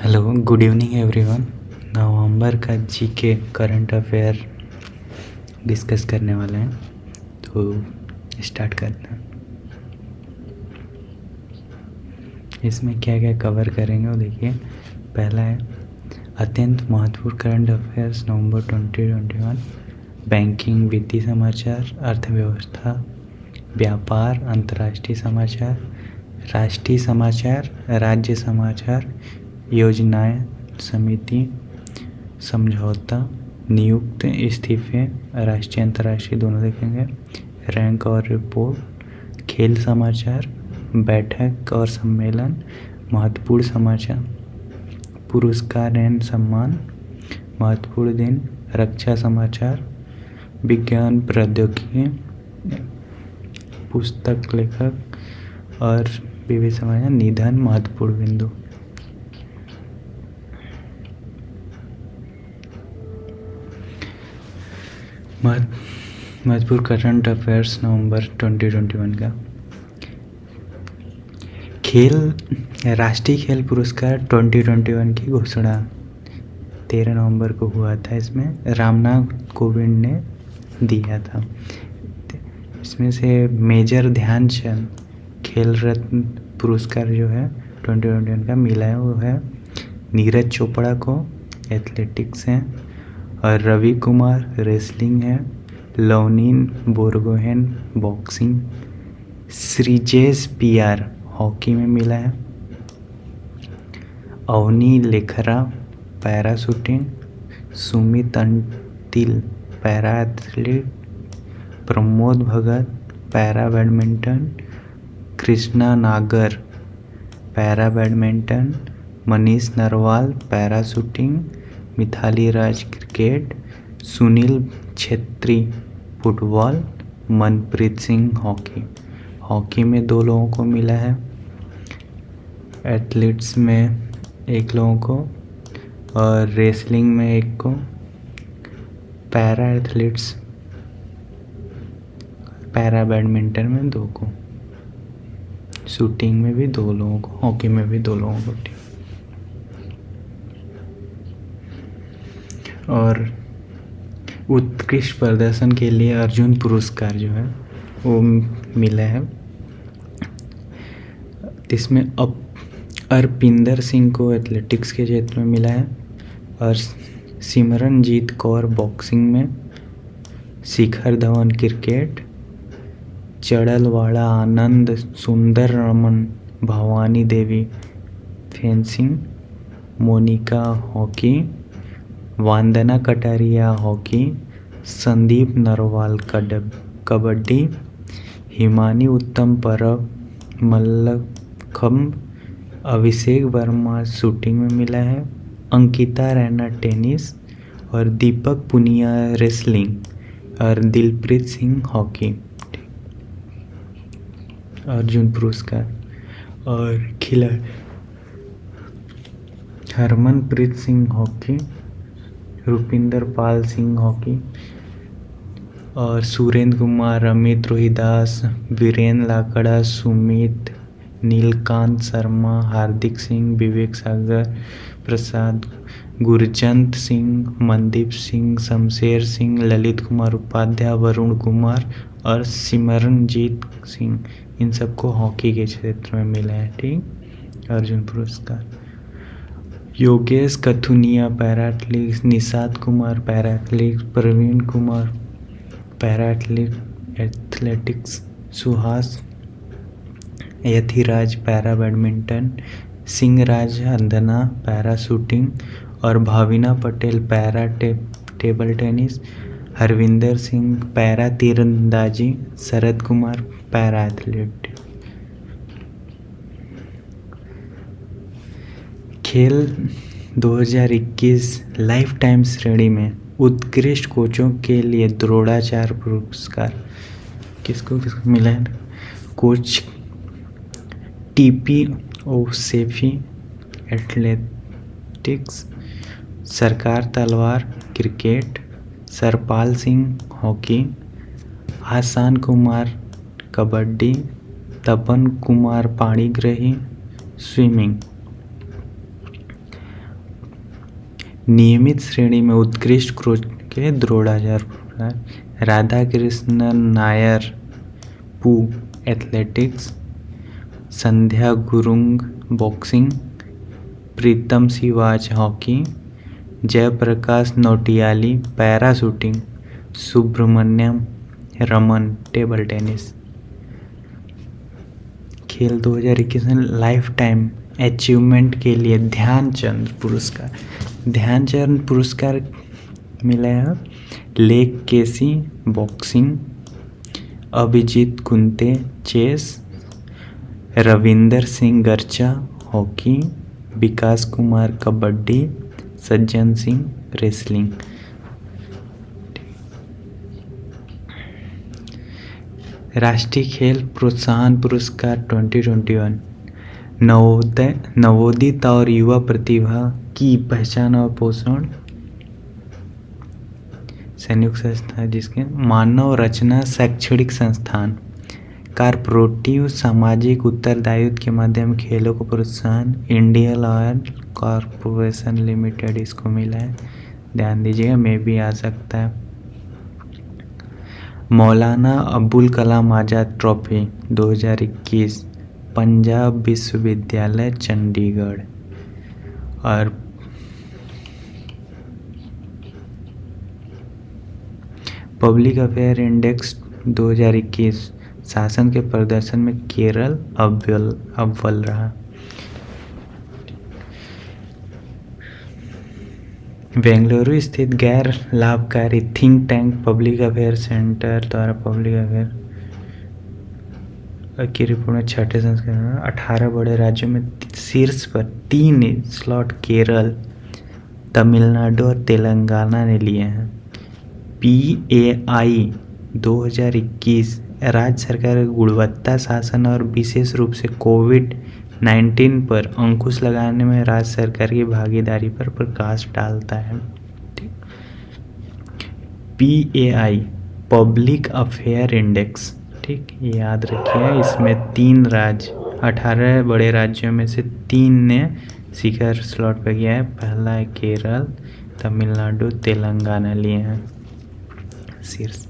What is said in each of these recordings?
Hello, good evening everyone. November का GK current affair discuss करने वाले हैं, तो स्टार्ट करते हैं। इसमें क्या क्या कवर करेंगे वो देखिए। पहला है अत्यंत महत्वपूर्ण करंट अफेयर्स नवंबर 2021, बैंकिंग, वित्तीय समाचार, अर्थव्यवस्था, व्यापार, अंतर्राष्ट्रीय समाचार, राष्ट्रीय समाचार, राज्य समाचार, योजनाएं, समिति, समझौता, नियुक्त, इस्तीफे, राष्ट्रीय अंतर्राष्ट्रीय दोनों देखेंगे, रैंक और रिपोर्ट, खेल समाचार, बैठक और सम्मेलन, महत्वपूर्ण समाचार, पुरस्कार एवं सम्मान, महत्वपूर्ण दिन, रक्षा समाचार, विज्ञान प्रौद्योगिकी, पुस्तक लेखक और विविध समाचार, निधन, महत्वपूर्ण बिंदु। महत्वपूर्ण करंट अफेयर्स नवंबर 2021 का खेल राष्ट्रीय खेल पुरस्कार 2021 की घोषणा 13 नवंबर को हुआ था। इसमें रामनाथ कोविंद ने दिया था। इसमें से मेजर ध्यानचंद खेल रत्न पुरस्कार जो है 2021 का मिला है वो है नीरज चोपड़ा को, एथलेटिक्स है, और रवि कुमार रेसलिंग है, Lovlina Borgohain boxing, Sreejesh PR hockey में मिला है, Avani Lekhara para shooting, Sumit Antil para athlete, Pramod Bhagat para badminton, Krishna Nagar para badminton, Manish Narwal para shooting, Mithali Raj cricket, Sunil Chhetri football, Manpreet Singh hockey में 2 लोगों को मिला है, एथलीट्स में 1 लोगों को और रेसलिंग में 1 को, पैरा एथलीट्स पैरा बैडमिंटन में 2 को, शूटिंग में भी 2 लोगों को, हॉकी में भी 2 लोगों को। और उत्कृष्ट प्रदर्शन के लिए अर्जुन पुरस्कार जो है वो मिला है। इसमें अरपिंदर सिंह को एथलेटिक्स के क्षेत्र में मिला है और सिमरनजीत कौर बॉक्सिंग में, शिखर धवन क्रिकेट, चड़लवाड़ा आनंद सुंदर Raman Bhavani Devi fencing, Monika hockey, Vandana Kataria hockey, Sandeep Narwal kabaddi, Himani उत्तम परब मल्लखम्ब, अभिषेक वर्मा शूटिंग में मिला है, अंकिता रैना टेनिस और दीपक पुनिया रेसलिंग और दिलप्रीत सिंह हॉकी। अर्जुन पुरस्कार और खिलाड़ी हरमनप्रीत सिंह हॉकी, रुपिंदर पाल सिंह हॉकी और सुरेंद्र कुमार, अमित रोहिदास, वीरेंद्र लाकड़ा, सुमित, नीलकांत शर्मा, हार्दिक सिंह, विवेक सागर प्रसाद, गुरजंत सिंह, मनदीप सिंह, शमशेर सिंह, ललित कुमार उपाध्याय, वरुण कुमार और सिमरनजीत सिंह, इन सबको हॉकी के क्षेत्र में मिला है। ठीक, अर्जुन पुरस्कार। Yogesh Kathuniya para athlete, Nishad Kumar para athlete, Praveen Kumar para athletics, Suhas Yathiraj para badminton, Singhraj Adhana para shooting और Bhavina Patel para table tennis, Harvinder Singh para तीरंदाजी, शरद कुमार पैरा एथलीट। खेल 2021 लाइफ टाइम श्रेणी में उत्कृष्ट कोचों के लिए द्रोणाचार्य पुरस्कार किसको मिला है? कोच टीपी ओसेफी एथलेटिक्स, सरकार तलवार क्रिकेट, सरपाल सिंह हॉकी, आसान कुमार कबड्डी, तपन कुमार पाणिग्राही स्विमिंग। नियमित श्रेणी में उत्कृष्ट क्रोच के द्रोणाचार्य। राधा कृष्णन नायर पू athletics. Sandhya Gurung boxing. Pritam Siwach hockey. Jaiprakash Nautiyal para shooting. Subramanian Raman table tennis. खेल 2021 में लाइफ टाइम अचीवमेंट के लिए ध्यानचंद पुरस्कार मिला है। लेक केसी बॉक्सिंग। अभिजीत कुंते चेस। रविंदर सिंह गर्चा हॉकी। विकास कुमार कबड्डी। सज्जन सिंह रेसलिंग। राष्ट्रीय खेल प्रोत्साहन पुरस्कार 2021 नवोदित और युवा प्रतिभा की पहचान और पोषण संयुक्त संस्था जिसके मानव रचना शैक्षणिक संस्थान। कॉर्पोरेटिव सामाजिक उत्तरदायित्व के माध्यम खेलों को प्रोत्साहन इंडियन ऑयल कॉरपोरेशन लिमिटेड इसको मिला है, ध्यान दीजिएगा, में भी आ सकता है। मौलाना अबुल कलाम आज़ाद ट्रॉफी 2021 पंजाब विश्वविद्यालय चंडीगढ़। और पब्लिक अफेयर इंडेक्स 2021 शासन के प्रदर्शन में केरल अव्वल रहा। बेंगलुरु स्थित गैर लाभकारी think tank public affair centre द्वारा पब्लिक अफेयर की रिपोर्ट में छठे संस्करण 18 बड़े राज्यों में शीर्ष पर 3 स्लॉट केरल, तमिलनाडु और तेलंगाना ने लिए हैं। PAI 2021 राज्य सरकार के गुणवत्ता शासन और विशेष रूप से कोविड-19 पर अंकुश लगाने में राज्य सरकार की भागीदारी पर प्रकाश डालता है। PAI पब्लिक अफेयर इंडेक्स, ठीक, ये याद रखिए। इसमें 3 राज्य 18 बड़े राज्यों में से 3 ने शिखर स्लॉट पर किया है। पहला है केरल, तमिलनाडु, तेलंगाना लिए हैं शीर्ष।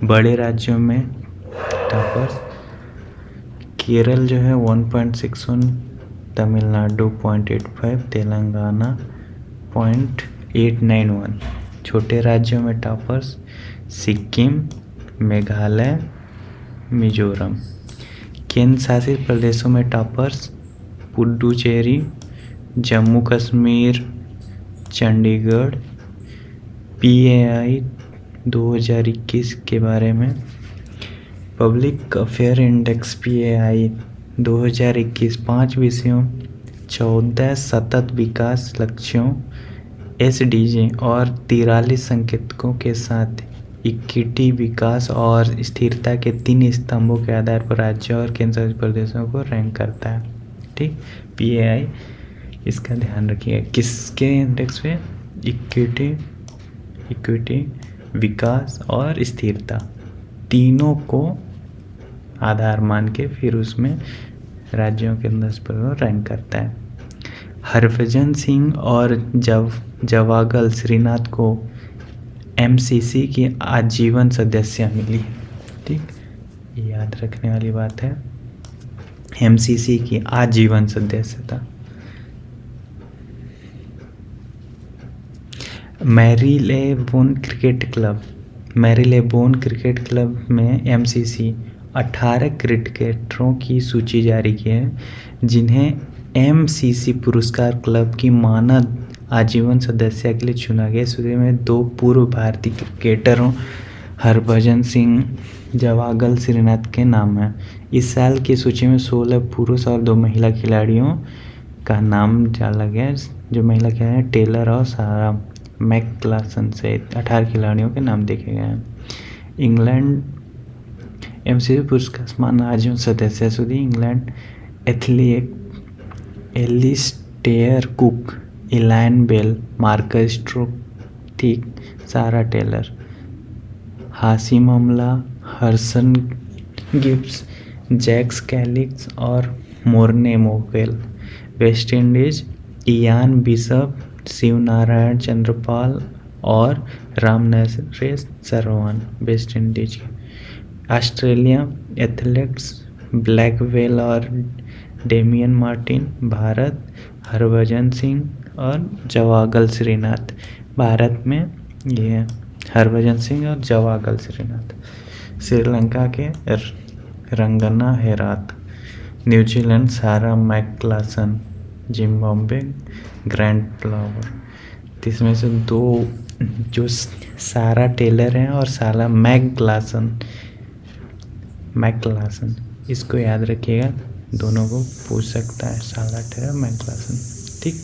बड़े राज्यों में टॉपर्स केरल जो है 1.61, तमिलनाडु 0.85, तेलंगाना 0.891। छोटे राज्यों में टॉपर्स सिक्किम, मेघालय, मिजोरम। केंद्र शासित प्रदेशों में टॉपर्स पुडुचेरी, जम्मू कश्मीर, चंडीगढ़। PAI 2021 के बारे में पब्लिक अफेयर इंडेक्स PAI 2021 5 विषयों, 14 सतत विकास लक्ष्यों SDG और 43 संकेतकों के साथ इक्विटी, विकास और स्थिरता के 3 स्तंभों के आधार पर राज्यों और केंद्र शासित प्रदेशों को रैंक करता है। ठीक, PAI इसका ध्यान रखिए। किसके इंडेक्स पे? इक्विटी, विकास और स्थिरता, तीनों को आधार मान के फिर उसमें राज्यों के अंदर पर रैंक करता है। हरभजन सिंह और जवागल श्रीनाथ को MCC की आजीवन सदस्य मिली है। ठीक, ये याद रखने वाली बात है, MCC की आजीवन सदस्यता। मैरीलेबोन क्रिकेट क्लब में MCC 18 क्रिकेटरों की सूची जारी की है जिन्हें MCC पुरस्कार क्लब की मानद आजीवन सदस्य के लिए चुना गया। सूची में 2 पूर्व भारतीय क्रिकेटरों हरभजन सिंह, जवागल श्रीनाथ के नाम हैं। इस साल की सूची में 16 पुरुष और 2 महिला खिलाड़ियों का नाम डाला गया। जो महिला खिलाड़ी हैं टेलर और सारा मैकक्लासन से 18 खिलाड़ियों के नाम देखे गए हैं। इंग्लैंड MCC पुरस्कार मानद आजीवन सदस्य सूची England athlete Alastair Cook, Ian Bell, Marcus स्ट्रोक, ठीक, Sarah Taylor, Hashim Amla, Herschelle Gibbs, Jacques Kallis और Morne Morkel. West Indies Ian Bishop, Shivnarine Chanderpaul और रामनरेश सरवन वेस्ट इंडीज के। ऑस्ट्रेलिया एथलेट्स ब्लैकवेल और डेमियन मार्टिन। भारत हरभजन सिंह और जवागल श्रीनाथ। भारत में ये है हरभजन सिंह और जवागल श्रीनाथ। श्रीलंका के रंगना हेरात। न्यूजीलैंड सारा मैकलासन। Zimbabwe grand flower. तो इसमें से दो जो सारा टेलर हैं और सारा मैकलासन इसको याद रखिएगा, दोनों को पूछ सकता है सारा टेलर मैकलासन। ठीक।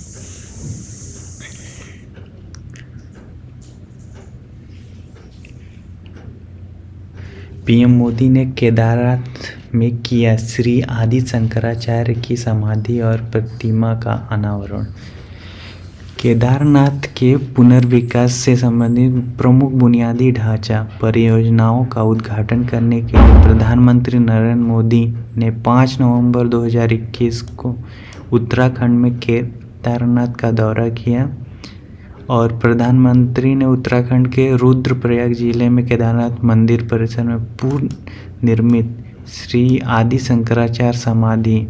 पीएम मोदी ने केदारनाथ में किया श्री आदि शंकराचार्य की समाधि और प्रतिमा का अनावरण। केदारनाथ के पुनर्विकास से संबंधित प्रमुख बुनियादी ढांचा परियोजनाओं का उद्घाटन करने के लिए प्रधानमंत्री नरेंद्र मोदी ने 5 नवंबर 2021 को उत्तराखंड में केदारनाथ का दौरा किया और प्रधानमंत्री ने उत्तराखंड के रुद्रप्रयाग जिले में केदारनाथ मंदिर परिसर में पूर्ण निर्मित श्री आदि शंकराचार्य समाधि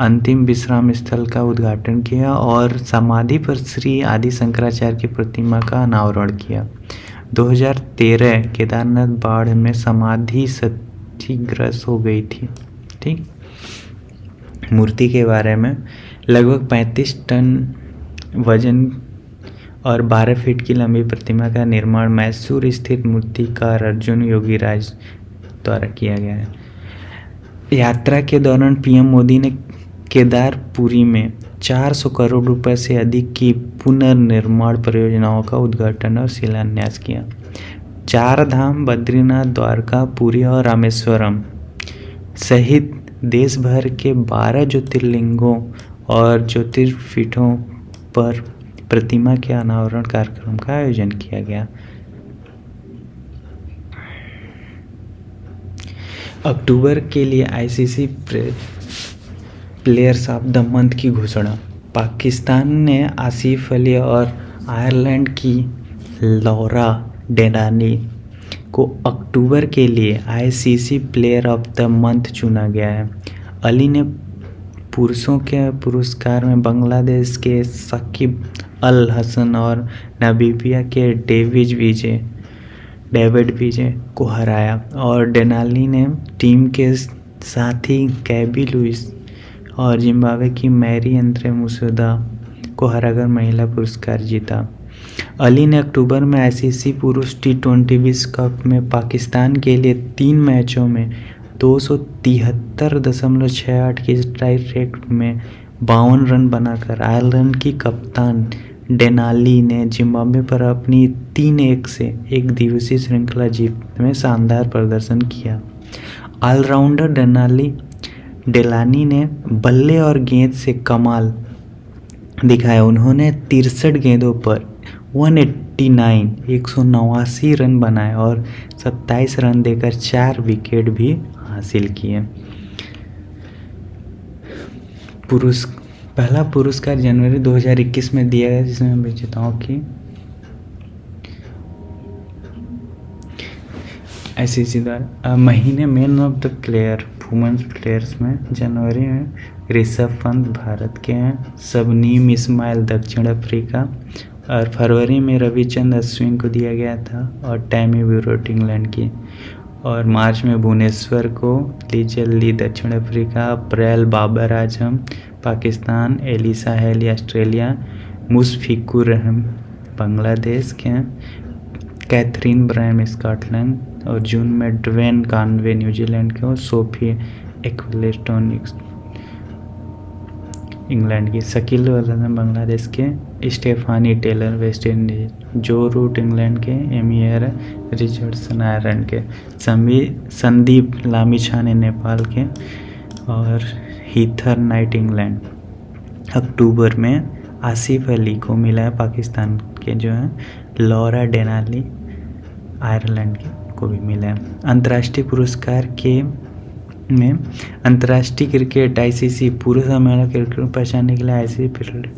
अंतिम विश्राम स्थल का उद्घाटन किया और समाधि पर श्री आदि शंकराचार्य की प्रतिमा का अनावरण किया। 2013 केदारनाथ बाढ़ में समाधि क्षतिग्रस्त हो गई थी। ठीक। मूर्ति के बारे में लगभग 35 टन वजन और 12 फीट की लंबी प्रतिमा का निर्माण मैसूर स्थित मूर्तिकार अर्जुन योगीराज द्वारा किया गया है। यात्रा के दौरान पीएम मोदी ने केदारपुरी में 400 करोड़ रुपए से अधिक की पुनर्निर्माण परियोजनाओं का उद्घाटन और शिलान्यास किया। 4 धाम बद्रीनाथ, द्वारका, पुरी और रामेश्वरम सहित देश भर के 12 ज्योतिर्लिंगों और ज्योतिर्पीठों पर प्रतिमा के अनावरण कार्यक्रम का आयोजन किया गया। अक्टूबर के लिए ICC players of the month की घोषणा। पाकिस्तान ने आसिफ अली और आयरलैंड की लौरा डेनानी को अक्टूबर के लिए ICC player of the month चुना गया है। अली ने पुरुषों के पुरस्कार में बांग्लादेश के साकिब अल हसन और नामीबिया के डेविड विजय को हराया और डेनाली ने टीम के साथी कैबी लुइस और जिम्बाब्वे की मैरी अंद्रे मुसुदा को हराकर महिला पुरस्कार जीता। अली ने अक्टूबर में आईसीसी पुरुष टी20 विश्व कप में पाकिस्तान के लिए 3 मैचों में 273.68 की स्ट्राइक रेट में 52 रन बनाकर आयरलैंड की कप्तान डेनाली ने जिम्बाब्वे पर अपनी 3-1 से एक दिवसीय श्रृंखला जीत में शानदार प्रदर्शन किया। ऑलराउंडर डेलानी ने बल्ले और गेंद से कमाल दिखाया। उन्होंने 63 गेंदों पर 189 रन बनाए और 27 रन देकर 4 विकेट भी हासिल किए। पहला पुरस्कार जनवरी 2021 में दिया गया जिसमें विजेताओं की आईसीसी द्वारा महीने man of the player womens players में जनवरी में ऋषभ पंत भारत के हैं, शबनीम इस्माइल दक्षिण अफ्रीका और फरवरी में रविचंद्रन अश्विन को दिया गया था और टैमी ब्यूरोट इंग्लैंड की और मार्च में भुवनेश्वर को लीजेल ली दक्षिण Africa, April Babar Azam Pakistan, Alyssa Healy Australia, Mushfiqur Rahim Bangladesh के हैं, कैथरीन ब्रायम स्कॉटलैंड और जून में ड्वेन कॉनवे न्यूजीलैंड के और सोफी एक्वेलेस्टोन इंग्लैंड की, शकील बांग्लादेश के, स्टेफानी टेलर वेस्ट इंडीज, जो रूट इंग्लैंड के, एमियर रिचर्डसन आयरलैंड के, संदीप लामिछाने नेपाल के और हीथर नाइट इंग्लैंड। अक्टूबर में आसिफ अली को मिला है पाकिस्तान के जो है, लौरा डेनाली आयरलैंड के को भी मिला है। अंतर्राष्ट्रीय पुरस्कार के में अंतर्राष्ट्रीय क्रिकेट आईसीसी पुरुष और महिला क्रिकेट को पहचानने के लिए ICC player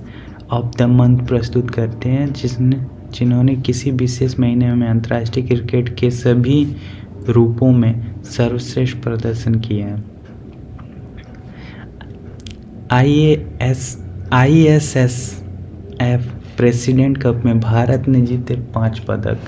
of the month प्रस्तुत करते हैं, जिन्होंने किसी विशेष महीने में अंतर्राष्ट्रीय क्रिकेट के सभी रूपों में सर्वश्रेष्ठ प्रदर्शन किया है। आईएसएसएफ प्रेसिडेंट कप में भारत ने जीते 5 पदक।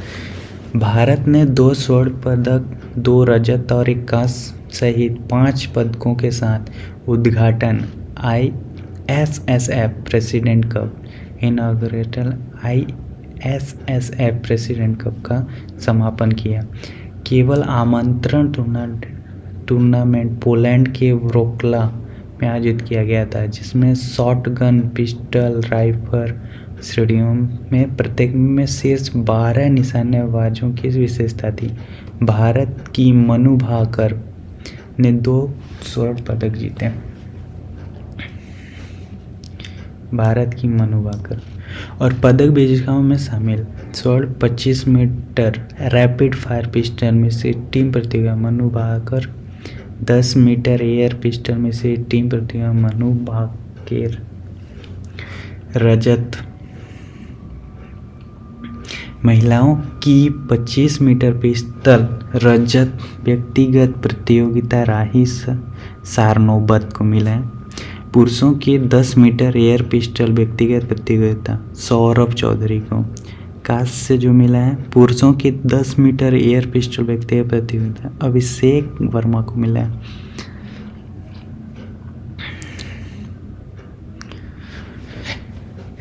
भारत ने 2 स्वर्ण पदक, 2 रजत और 1 कांस्य सहित 5 पदकों के साथ उद्घाटन ISSF President Cup inaugural ISSF President Cup का समापन किया। केवल आमंत्रण टूर्नामेंट पोलैंड के व्रोक्ला में आयोजित किया गया था, जिसमें शॉटगन, पिस्टल, राइफल श्रेणियों में प्रत्येक में शीर्ष 12 निशानेबाजों की विशेषता थी। भारत की मनु भाकर ने 2 स्वर्ण पदक जीते। भारत की मनु भाकर और पदक विजेताओं में शामिल स्वर्ण 25 मीटर रैपिड फायर पिस्टल में से टीम प्रतियोगिता Manu Bhaker, 10 metre air pistol में से टीम प्रतियोगिता मनु भाकर रजत। महिलाओं की 25 मीटर पिस्टल रजत व्यक्तिगत प्रतियोगिता राही सारनोबत को मिला है। पुरुषों की 10 मीटर एयर पिस्टल व्यक्तिगत प्रतियोगिता सौरभ चौधरी को कांस्य जो मिला है। पुरुषों की 10 मीटर एयर पिस्टल व्यक्तिगत प्रतियोगिता अभिषेक वर्मा को मिला है।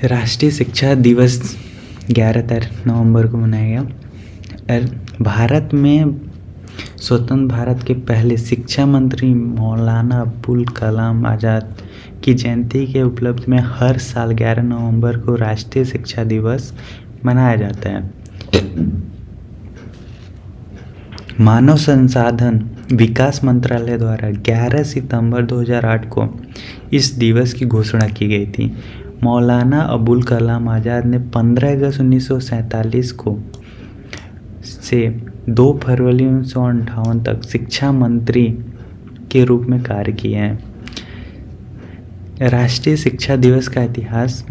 राष्ट्रीय शिक्षा दिवस 11 नवंबर को मनाया गया। भारत में स्वतंत्र भारत के पहले शिक्षा मंत्री मौलाना अबुल कलाम आज़ाद की जयंती के उपलक्ष्य में हर साल 11 नवंबर को राष्ट्रीय शिक्षा दिवस मनाया जाता है। मानव संसाधन विकास मंत्रालय द्वारा 11 सितंबर 2008 को इस दिवस की घोषणा की गई थी। मौलाना अबुल कलाम आज़ाद ने 15 अगस्त 1947 को से 2 फरवरी 1958 तक शिक्षा मंत्री के रूप में कार्य किए हैं। राष्ट्रीय शिक्षा दिवस का इतिहास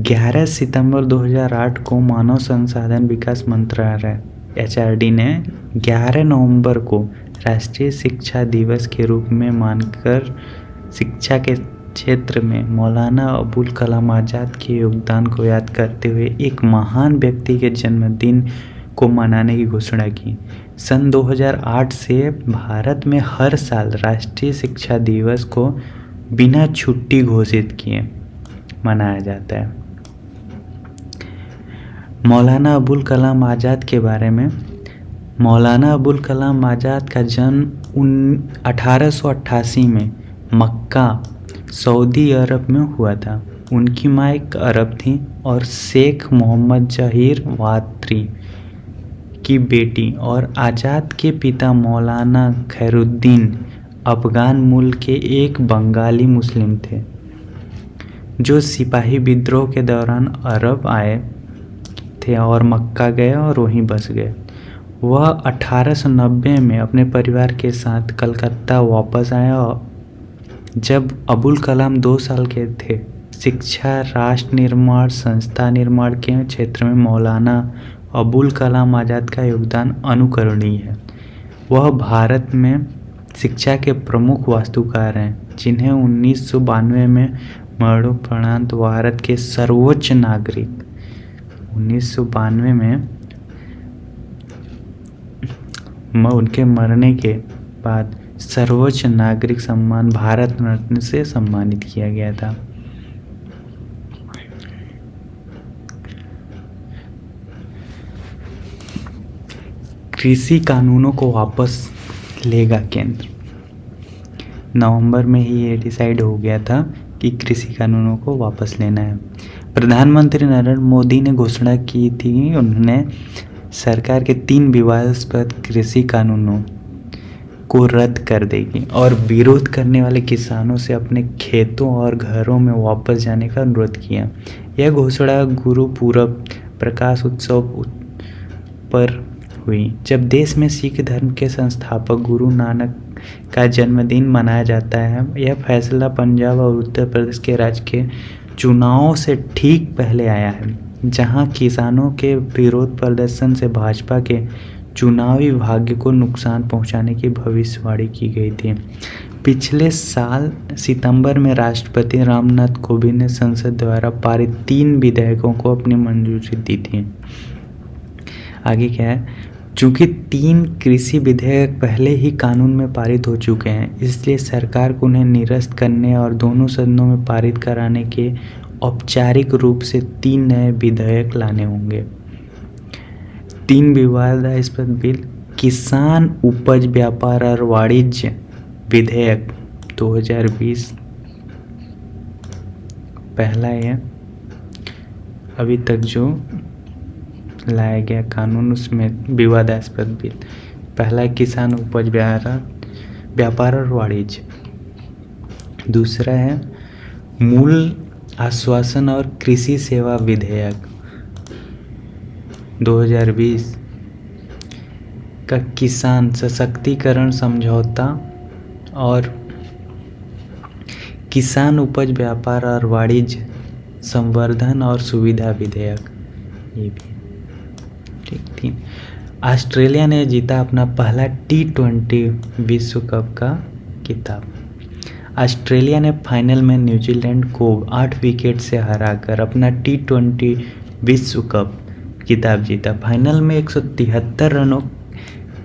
11 सितंबर 2008 को मानव संसाधन विकास मंत्रालय एचआरडी ने 11 नवंबर को राष्ट्रीय शिक्षा दिवस के रूप में मानकर शिक्षा के क्षेत्र में मौलाना अबुल कलाम आज़ाद के योगदान को याद करते हुए एक महान व्यक्ति के जन्मदिन को मनाने की घोषणा की। सन 2008 से भारत में हर साल राष्ट्रीय शिक्षा दिवस को बिना छुट्टी घोषित किए मनाया जाता है। मौलाना अबुल कलाम आज़ाद के बारे में। मौलाना अबुल कलाम आज़ाद का जन्म 1888 में मक्का सऊदी अरब में हुआ था। उनकी माँ एक अरब थी और शेख मोहम्मद जहीर वात्री की बेटी, और आज़ाद के पिता मौलाना खैरुद्दीन अफगान मूल के एक बंगाली मुस्लिम थे, जो सिपाही विद्रोह के दौरान अरब आए थे और मक्का गए और वहीं बस गए। वह 1890 में अपने परिवार के साथ कलकत्ता वापस आया। जब अबुल कलाम 2 साल के थे, शिक्षा, राष्ट्र निर्माण, संस्था निर्माण के क्षेत्र में मौलाना अबुल कलाम आज़ाद का योगदान अनुकरणीय है। वह भारत में शिक्षा के प्रमुख वास्तुकार हैं, जिन्हें 1992 में मरणोपरांत भारत के सर्वोच्च नागरिक 1992 में उनके मरने के बाद सर्वोच्च नागरिक सम्मान भारत रत्न से सम्मानित किया गया था। कृषि कानूनों को वापस लेगा केंद्र। नवंबर में ही ये डिसाइड हो गया था कि कृषि कानूनों को वापस लेना है। प्रधानमंत्री नरेंद्र मोदी ने घोषणा की थी, उन्होंने सरकार के 3 विवादास्पद कृषि कानूनों को रद्द कर देगी और विरोध करने वाले किसानों से अपने खेतों और घरों में वापस जाने का अनुरोध किया। यह घोषणा गुरु पूरब प्रकाश उत्सव पर हुई, जब देश में सिख धर्म के संस्थापक गुरु नानक का जन्मदिन मनाया जाता है। यह फैसला पंजाब और उत्तर प्रदेश के राज्य के चुनावों से ठीक पहले आया है, जहां किसानों के विरोध प्रदर्शन से भाजपा के चुनावी भाग्य को नुकसान पहुंचाने की भविष्यवाणी की गई थी। पिछले साल सितंबर में राष्ट्रपति रामनाथ कोविंद ने संसद द्वारा पारित 3 विधेयकों को अपनी मंजूरी दी थी। आगे क्या है, चूंकि 3 कृषि विधेयक पहले ही कानून में पारित हो चुके हैं, इसलिए सरकार को उन्हें निरस्त करने और दोनों सदनों में पारित कराने के औपचारिक रूप से 3 नए विधेयक लाने होंगे। 3 विवादास्पद बिल। किसान उपज व्यापार और वाणिज्य विधेयक 2020 पहला है, अभी तक जो लाया गया कानून उसमें विवादास्पद बिल। पहला किसान उपज व्यापार और वाणिज्य। दूसरा है मूल आश्वासन और कृषि सेवा विधेयक 2020 का किसान सशक्तिकरण समझौता और किसान उपज व्यापार और वाणिज्य संवर्धन और सुविधा विधेयक, ये भी ठीक। ऑस्ट्रेलिया ने जीता अपना पहला T20 विश्व कप का खिताब। ऑस्ट्रेलिया ने फाइनल में न्यूजीलैंड को 8 विकेट से हराकर अपना T20 विश्व कप खिताब जीता। फाइनल में 173 रनों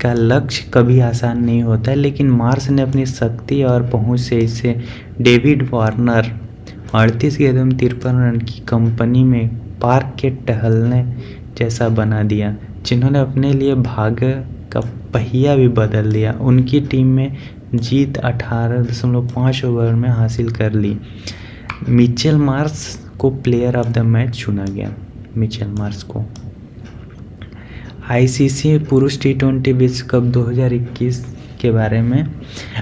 का लक्ष्य कभी आसान नहीं होता है, लेकिन मार्श ने अपनी शक्ति और पहुंच से इसे डेविड वार्नर 38 गेंदों में 53 रन की कंपनी में पार्क के टहलने जैसा बना दिया, जिन्होंने अपने लिए भाग्य का पहिया भी बदल दिया। उनकी टीम में जीत 18.5 ओवर में हासिल कर ली। मिचेल मार्श को प्लेयर ऑफ द मैच चुना गया। मिचेल मार्श को आईसीसी पुरुष T20 विश्व कप 2021 के बारे में।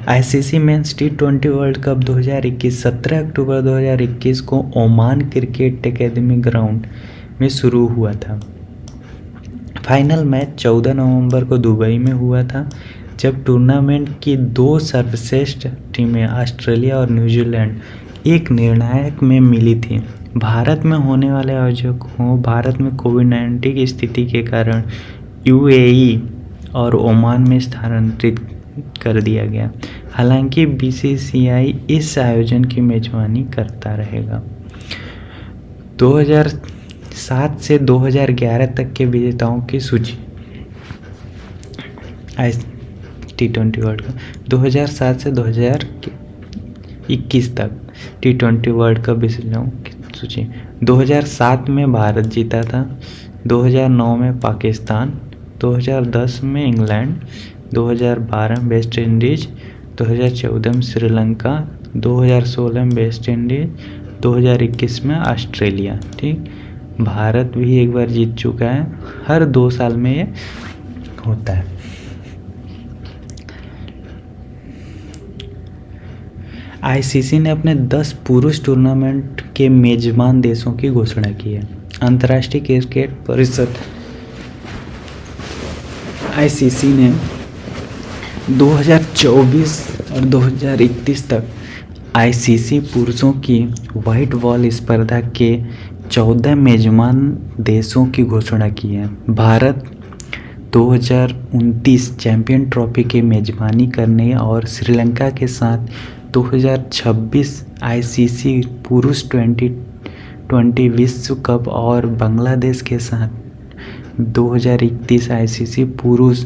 ICC men's T20 world cup 2021 17 अक्टूबर 2021 को ओमान क्रिकेट एकेडमी ग्राउंड में शुरू हुआ था। फाइनल मैच 14 नवंबर को दुबई में हुआ था, जब टूर्नामेंट की 2 सर्वश्रेष्ठ टीमें ऑस्ट्रेलिया और न्यूजीलैंड एक निर्णायक में मिली थी। भारत में होने वाले आयोजकों भारत में कोविड-19 की स्थिति के कारण यूएई और ओमान में स्थानांतरित कर दिया गया। हालांकि बीसीसीआई इस आयोजन की मेजबानी करता रहेगा। 2007 से 2011 तक के विजेताओं की सूची। T20 वर्ल्ड कप 2007 से 2021 तक T20 वर्ल्ड कप विजेताओं की सूची। 2007 में भारत जीता था, 2009 में पाकिस्तान, 2010 में इंग्लैंड, 2012 में वेस्ट इंडीज, 2014 में श्रीलंका, 2016 में वेस्ट इंडीज, 2021 में ऑस्ट्रेलिया। ठीक, भारत भी एक बार जीत चुका है। हर 2 साल में ये होता है। आईसीसी ने अपने 10 पुरुष टूर्नामेंट के मेजबान देशों की घोषणा की है। अंतर्राष्ट्रीय क्रिकेट परिषद आईसीसी ने 2024 और 2031 तक आईसीसी पुरुषों की व्हाइट बॉल स्पर्धा के 14 मेजबान देशों की घोषणा की है। भारत 2029 चैंपियन ट्रॉफी की मेजबानी करने और श्रीलंका के साथ 2026 आईसीसी पुरुष T20 विश्व कप और बांग्लादेश के साथ 2031 आईसीसी पुरुष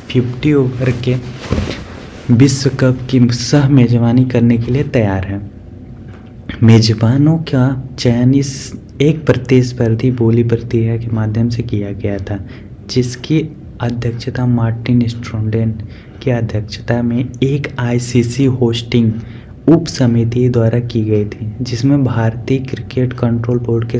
50 ओवर के विश्व कप की सह मेजबानी करने के लिए तैयार है। मेजबानों का चयन इस एक प्रतिस्पर्धी बोली प्रक्रिया के माध्यम से किया गया था, जिसकी अध्यक्षता मार्टिन स्ट्रोडेन की अध्यक्षता में एक आईसीसी होस्टिंग उप समिति द्वारा की गई थी, जिसमें भारतीय क्रिकेट कंट्रोल बोर्ड के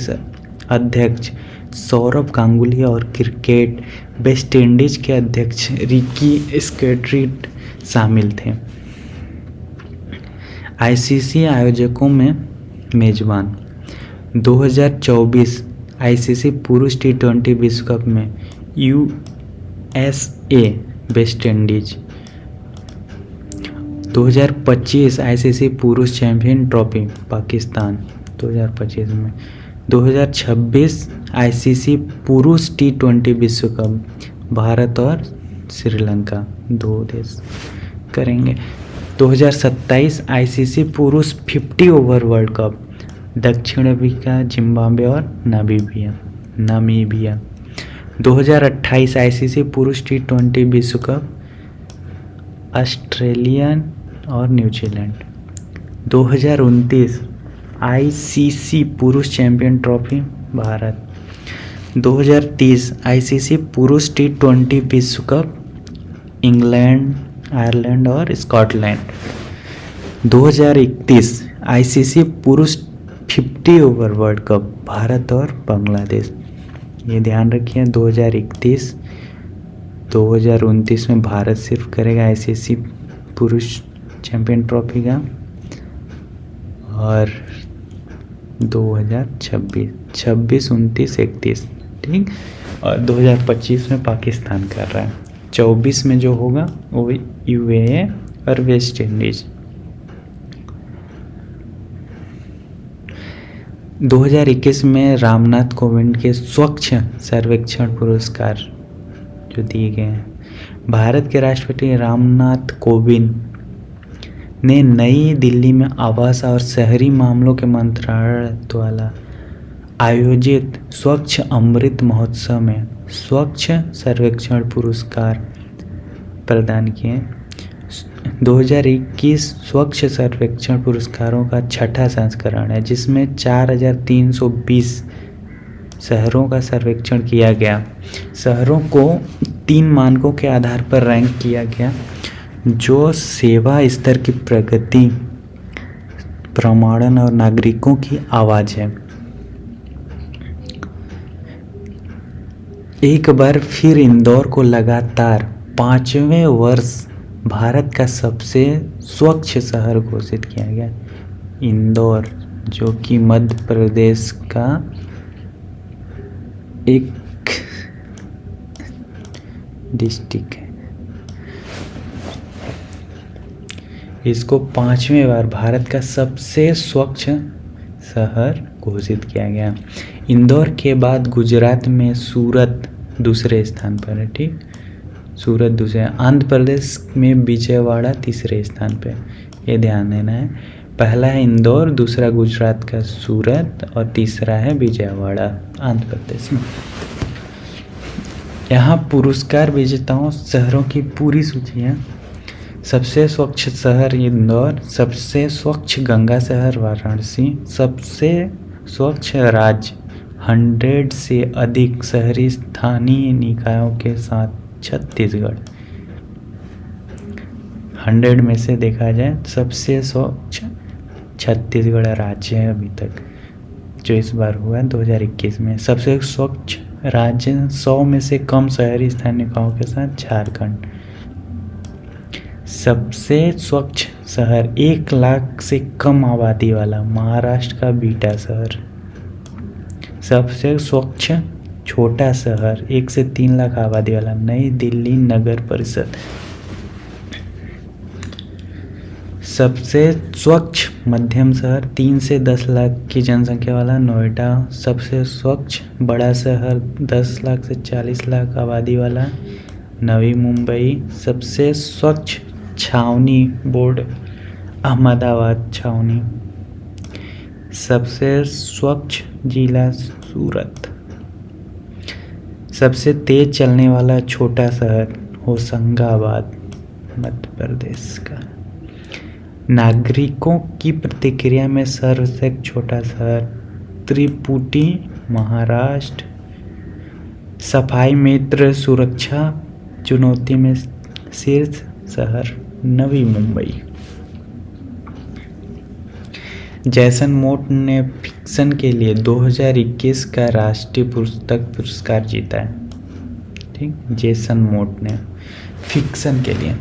अध्यक्ष सौरभ गांगुली और क्रिकेट वेस्ट इंडीज के अध्यक्ष रिकी स्केट्रिट शामिल थे। आईसीसी आयोजकों में मेजबान 2024 आईसीसी पुरुष T20 विश्व कप में यूएसए वेस्ट इंडीज, 2025 आईसीसी पुरुष चैंपियन ट्रॉफी पाकिस्तान 2025 में। 2026 आईसीसी पुरुष T20 विश्व कप भारत और श्रीलंका 2 देश करेंगे। 2027 आईसीसी पुरुष 50 ओवर वर्ल्ड कप दक्षिण अफ्रीका, जिम्बाब्वे और नामीबिया। 2028 आईसीसी पुरुष T20 विश्व कप ऑस्ट्रेलिया और न्यूजीलैंड। 2029 आईसीसी पुरुष चैंपियन ट्रॉफी भारत। 2030 आईसीसी पुरुष T20 विश्व कप इंग्लैंड, आयरलैंड और स्कॉटलैंड। 2031 आईसीसी पुरुष 50 ओवर वर्ल्ड कप भारत और बांग्लादेश। ये ध्यान रखिए 2031, 2029 में भारत सिर्फ करेगा आईसीसी पुरुष चैंपियन ट्रॉफी का, और 2026, 26, 29, 31 ठीक, और 2025 में पाकिस्तान कर रहा है। 24 में जो होगा वो यूएई और वेस्ट इंडीज। 2021 में रामनाथ कोविंद के स्वच्छ सर्वेक्षण पुरस्कार जो दिए गए हैं। भारत के राष्ट्रपति रामनाथ कोविंद ने नई दिल्ली में आवास और शहरी मामलों के मंत्रालय द्वारा आयोजित स्वच्छ अमृत महोत्सव में स्वच्छ सर्वेक्षण पुरस्कार प्रदान किए। 2021 स्वच्छ सर्वेक्षण पुरस्कारों का छठा संस्करण है, जिसमें 4320 शहरों का सर्वेक्षण किया गया। शहरों को 3 मानकों के आधार पर रैंक किया गया, जो सेवा स्तर की प्रगति, प्रमाणन और नागरिकों की आवाज़ है। एक बार फिर इंदौर को लगातार 5वें वर्ष भारत का सबसे स्वच्छ शहर घोषित किया गया। इंदौर जो कि मध्य प्रदेश का एक डिस्ट्रिक्ट है, इसको 5वें बार भारत का सबसे स्वच्छ शहर घोषित किया गया। इंदौर के बाद गुजरात में सूरत दूसरे स्थान पर है, ठीक, सूरत दूसरे, आंध्र प्रदेश में विजयवाड़ा तीसरे स्थान पे। ये ध्यान देना है, पहला है इंदौर, दूसरा गुजरात का सूरत और तीसरा है विजयवाड़ा आंध्र प्रदेश में। यहाँ पुरस्कार विजेताओं शहरों की पूरी सूची है। सबसे स्वच्छ शहर इंदौर, सबसे स्वच्छ गंगा शहर वाराणसी, सबसे स्वच्छ राज्य 100 से अधिक शहरी स्थानीय निकायों के साथ छत्तीसगढ़। 100 में से देखा जाए सबसे स्वच्छ छत्तीसगढ़ राज्य है अभी तक, जो इस बार हुआ 2021 में। सबसे स्वच्छ राज्य 100 में से कम शहरी स्थानीय निकायों के साथ झारखंड। सबसे स्वच्छ शहर 1 लाख से कम आबादी वाला महाराष्ट्र का बीटा शहर। सबसे स्वच्छ छोटा शहर 1 से 3 लाख आबादी वाला नई दिल्ली नगर परिषद। सबसे स्वच्छ मध्यम शहर 3 से 10 लाख की जनसंख्या वाला नोएडा। सबसे स्वच्छ बड़ा शहर 10 लाख से 40 लाख आबादी वाला नवी मुंबई। सबसे स्वच्छ छावनी बोर्ड अहमदाबाद छावनी। सबसे स्वच्छ जिला सूरत। सबसे तेज चलने वाला छोटा शहर होशंगाबाद मध्य प्रदेश का। नागरिकों की प्रतिक्रिया में सर्वश्रेष्ठ छोटा शहर त्रिपुटी महाराष्ट्र। सफाई मित्र सुरक्षा चुनौती में शीर्ष शहर नवी मुंबई। जैसन मोट ने फिक्शन के लिए 2021 का राष्ट्रीय पुस्तक पुरस्कार जीता है, ठीक, जेसन मोट ने फिक्शन के लिए।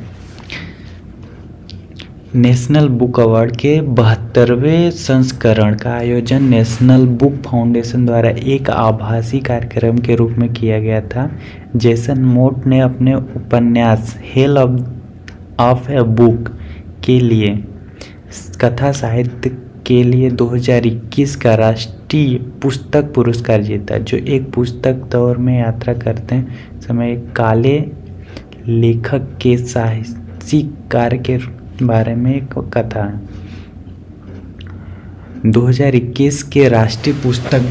नेशनल बुक अवार्ड के 72वें संस्करण का आयोजन नेशनल बुक फाउंडेशन द्वारा एक आभासी कार्यक्रम के रूप में किया गया था। जेसन मोट ने अपने उपन्यास हेल ऑफ ए बुक के लिए कथा साहित्य के लिए 2021 का राष्ट्रीय पुस्तक पुरस्कार जीता, जो एक पुस्तक दौर में यात्रा करते समय एक काले लेखक के साहसिक कार्य के बारे में एक कथा है। 2021 के राष्ट्रीय पुस्तक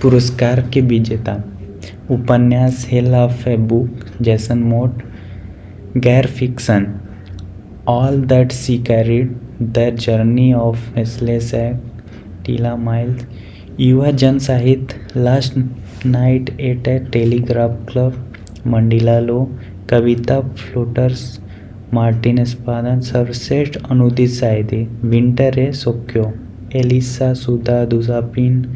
पुरस्कार के विजेता उपन्यास hell of a book Jason Mott, गैर fiction all that she carried, the journey of Ashley's sack, Tiya Miles, युवा जन साहित्य last night at a Telegraph Club, मंडिला लो, कविता फ्लोटर्स मार्टिन स्पादन, सर्वश्रेष्ठ अनुदित साहित्य विंटर ए सोक्यो, एलिसा सुधा दुसापिन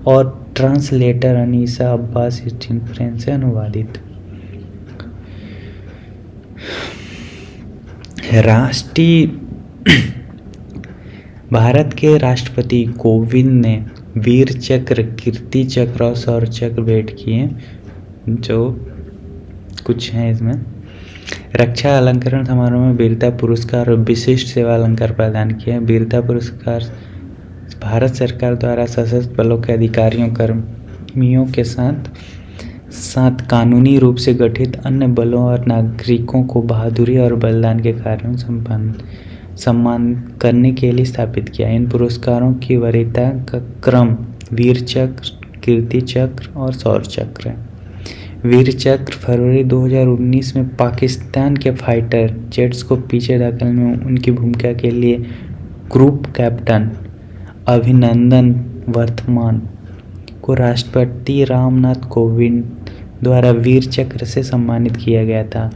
और translator Aneesa Abbas Stein French से अनुवादित। राष्ट्रीय भारत के राष्ट्रपति कोविंद ने वीर चक्र, कीर्ति चक्र और शौर्य चक्र भेंट किए, जो कुछ हैं इसमें। रक्षा अलंकरण समारोह में वीरता पुरस्कार और विशिष्ट सेवा अलंकार प्रदान किए। वीरता पुरस्कार भारत सरकार द्वारा सशस्त्र बलों के अधिकारियों कर्मियों के साथ कानूनी रूप से गठित अन्य बलों और नागरिकों को बहादुरी और बलिदान के कार्यों सम्मान करने के लिए स्थापित किया। इन पुरस्कारों की वरीयता का क्रम वीर चक्र, कीर्ति चक्र और शौर्य चक्र है। वीर चक्र फरवरी 2019 में पाकिस्तान के फाइटर जेट्स को पीछे धकेलने में उनकी भूमिका के लिए ग्रुप कैप्टन अभिनंदन वर्तमान को राष्ट्रपति रामनाथ कोविंद द्वारा वीर चक्र से सम्मानित किया गया था।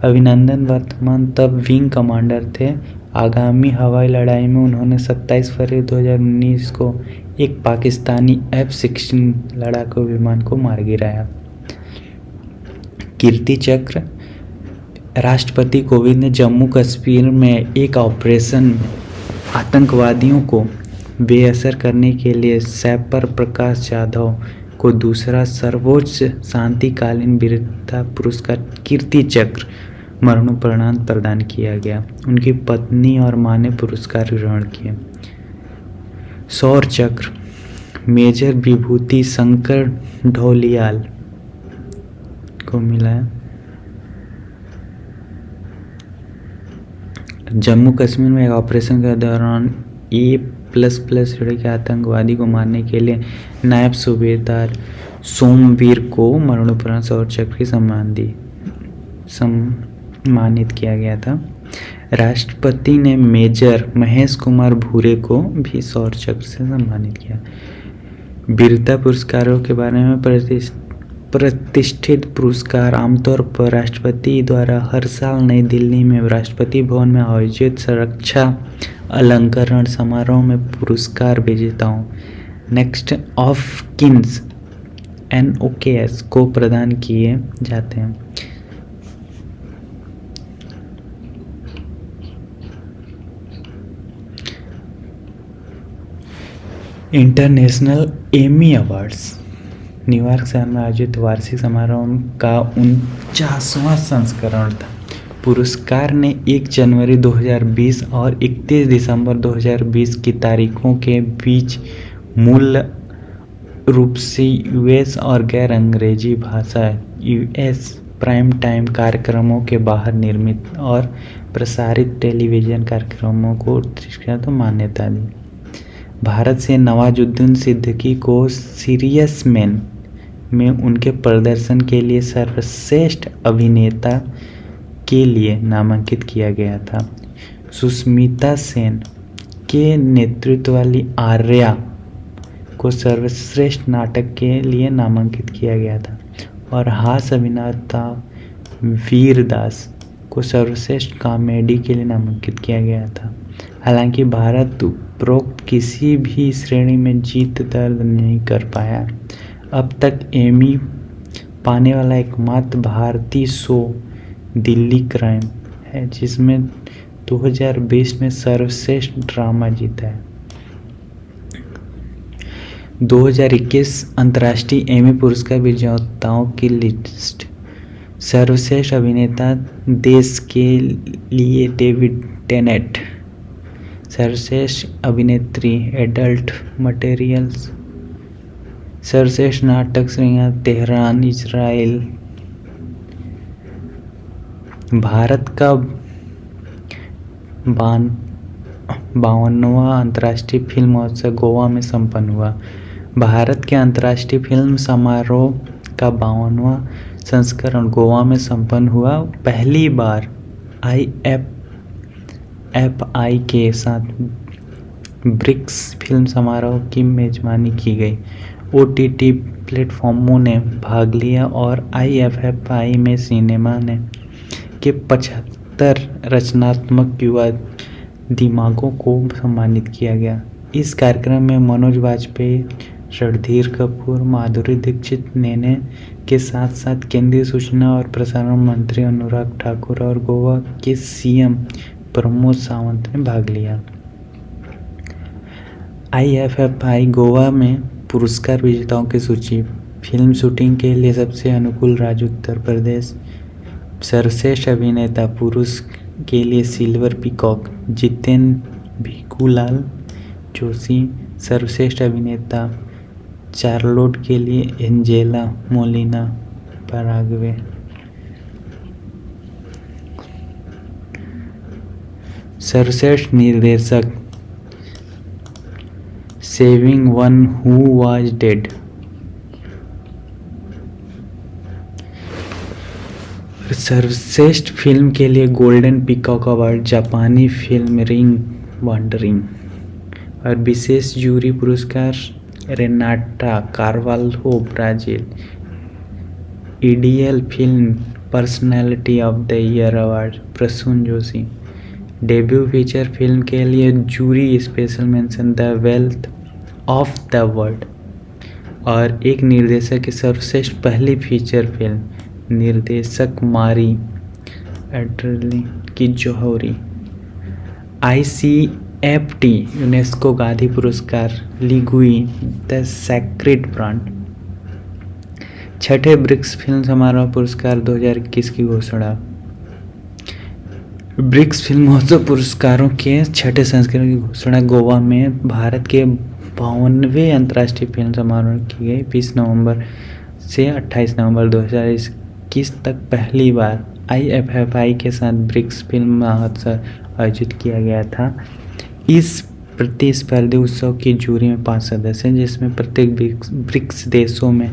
अभिनंदन वर्तमान तब विंग कमांडर थे। आगामी हवाई लड़ाई में उन्होंने 27 फरवरी 2019 को एक पाकिस्तानी F-16 लड़ाकू विमान को मार गिराया। कीर्ति चक्र राष्ट्रपति कोविंद ने जम्मू कश्मीर में एक ऑपरेशन आतंकवादियों को बेअसर करने के लिए सैपर प्रकाश जाधव को दूसरा सर्वोच्च शांतिकालीन वीरता पुरस्कार कीर्ति चक्र मरणोपरांत प्रदान किया गया। उनकी पत्नी और मां ने पुरस्कार ग्रहण किए। शौर्य चक्र मेजर विभूति शंकर ढोलियाल को मिला है। जम्मू कश्मीर में एक ऑपरेशन के दौरान A++ श्रेणी के आतंकवादी को मारने के लिए नायब सूबेदार सोमवीर को मरणोपरांत शौर्य चक्र की सम्मानित किया गया था। राष्ट्रपति ने मेजर महेश कुमार भूरे को भी शौर्य चक्र से सम्मानित किया। वीरता पुरस्कारों के बारे में प्रतिष्ठित पुरस्कार आमतौर पर राष्ट्रपति द्वारा हर साल नई दिल्ली में राष्ट्रपति भवन में आयोजित रक्षा अलंकरण समारोह में पुरस्कार विजेताओं नेक्स्ट ऑफ किन्स NOKS को प्रदान किए जाते हैं। इंटरनेशनल एमी अवार्ड्स न्यूयॉर्क शहर में आयोजित वार्षिक समारोह का 49वां संस्करण था। पुरस्कार ने 1 जनवरी 2020 और 31 दिसंबर 2020 की तारीखों के बीच मूल रूप से US और गैर अंग्रेजी भाषा US प्राइम टाइम कार्यक्रमों के बाहर निर्मित और प्रसारित टेलीविज़न कार्यक्रमों को उत्कृष्ट मान्यता दी। भारत से नवाजुद्दीन सिद्दीकी को सीरियस मैन में उनके प्रदर्शन के लिए सर्वश्रेष्ठ अभिनेता के लिए नामांकित किया गया था। सुष्मिता सेन के नेतृत्व वाली आर्या को सर्वश्रेष्ठ नाटक के लिए नामांकित किया गया था और हास्य अभिनेता वीरदास को सर्वश्रेष्ठ कॉमेडी के लिए नामांकित किया गया था। हालांकि भारत उपरोक्त किसी भी श्रेणी में जीत दर्ज नहीं कर पाया। अब तक एमी पाने वाला एकमात्र भारतीय शो दिल्ली क्राइम है, जिसमें 2020 में सर्वश्रेष्ठ ड्रामा जीता है। 2021 अंतर्राष्ट्रीय एमी पुरस्कार विजेताओं की लिस्ट। सर्वश्रेष्ठ अभिनेता देश के लिए डेविड टेनेट सर्वश्रेष्ठ अभिनेत्री एडल्ट मटेरियल्स, सर्वश्रेष्ठ नाटक श्रृंगार तेहरान इजराइल। भारत का 52वां अंतर्राष्ट्रीय फिल्म महोत्सव गोवा में संपन्न हुआ। भारत के अंतर्राष्ट्रीय फिल्म समारोह का 52वां संस्करण गोवा में संपन्न हुआ। पहली बार IFFI के साथ ब्रिक्स फिल्म समारोह की मेजबानी की गई। OTT प्लेटफॉर्मों ने भाग लिया और IFFI में सिनेमा ने के 75 रचनात्मक युवा दिमागों को सम्मानित किया गया। इस कार्यक्रम में मनोज वाजपेयी, रणधीर कपूर, माधुरी दीक्षित, नेने के साथ साथ केंद्रीय सूचना और प्रसारण मंत्री अनुराग ठाकुर और गोवा के CM प्रमोद सावंत ने भाग लिया। IFFI गोवा में पुरस्कार विजेताओं की सूची। फिल्म शूटिंग के लिए सबसे अनुकूल राज्य उत्तर प्रदेश। सर्वश्रेष्ठ अभिनेता पुरुष के लिए सिल्वर पीकॉक जितेन भिकुलाल जोशी। सर्वश्रेष्ठ अभिनेता चार्लोट के लिए एंजेला मोलिना पराग्वे। सर्वश्रेष्ठ निर्देशक saving one who was dead. सर्वश्रेष्ठ फिल्म के लिए गोल्डन पीकॉक अवार्ड जापानी फिल्म रिंग वॉन्डरिंग। और विशेष जूरी पुरस्कार Renata Carvalho Brazil. EDL film personality of the year award Prasoon Joshi. Debut feature film के लिए jury special mention the wealth of the world. और एक निर्देशक की सर्वश्रेष्ठ पहली फीचर फिल्म निर्देशक मारी एड्रली की जौहरी। ICFT यूनेस्को गांधी पुरस्कार लिगुई द सैक्रेड ब्रांड। छठे ब्रिक्स फिल्म समारोह पुरस्कार 2021 की घोषणा। ब्रिक्स फिल्म महोत्सव पुरस्कारों के छठे संस्करण की घोषणा गोवा में भारत के 52वें अंतर्राष्ट्रीय फिल्म समारोह की गई। 20 नवंबर से 28 नवंबर 2021 तक पहली बार IFFI के साथ ब्रिक्स फिल्म महोत्सव आयोजित किया गया था। इस प्रतिस्पर्धी उत्सव की जूरी में 5 सदस्य हैं, जिसमें प्रत्येक ब्रिक्स देशों में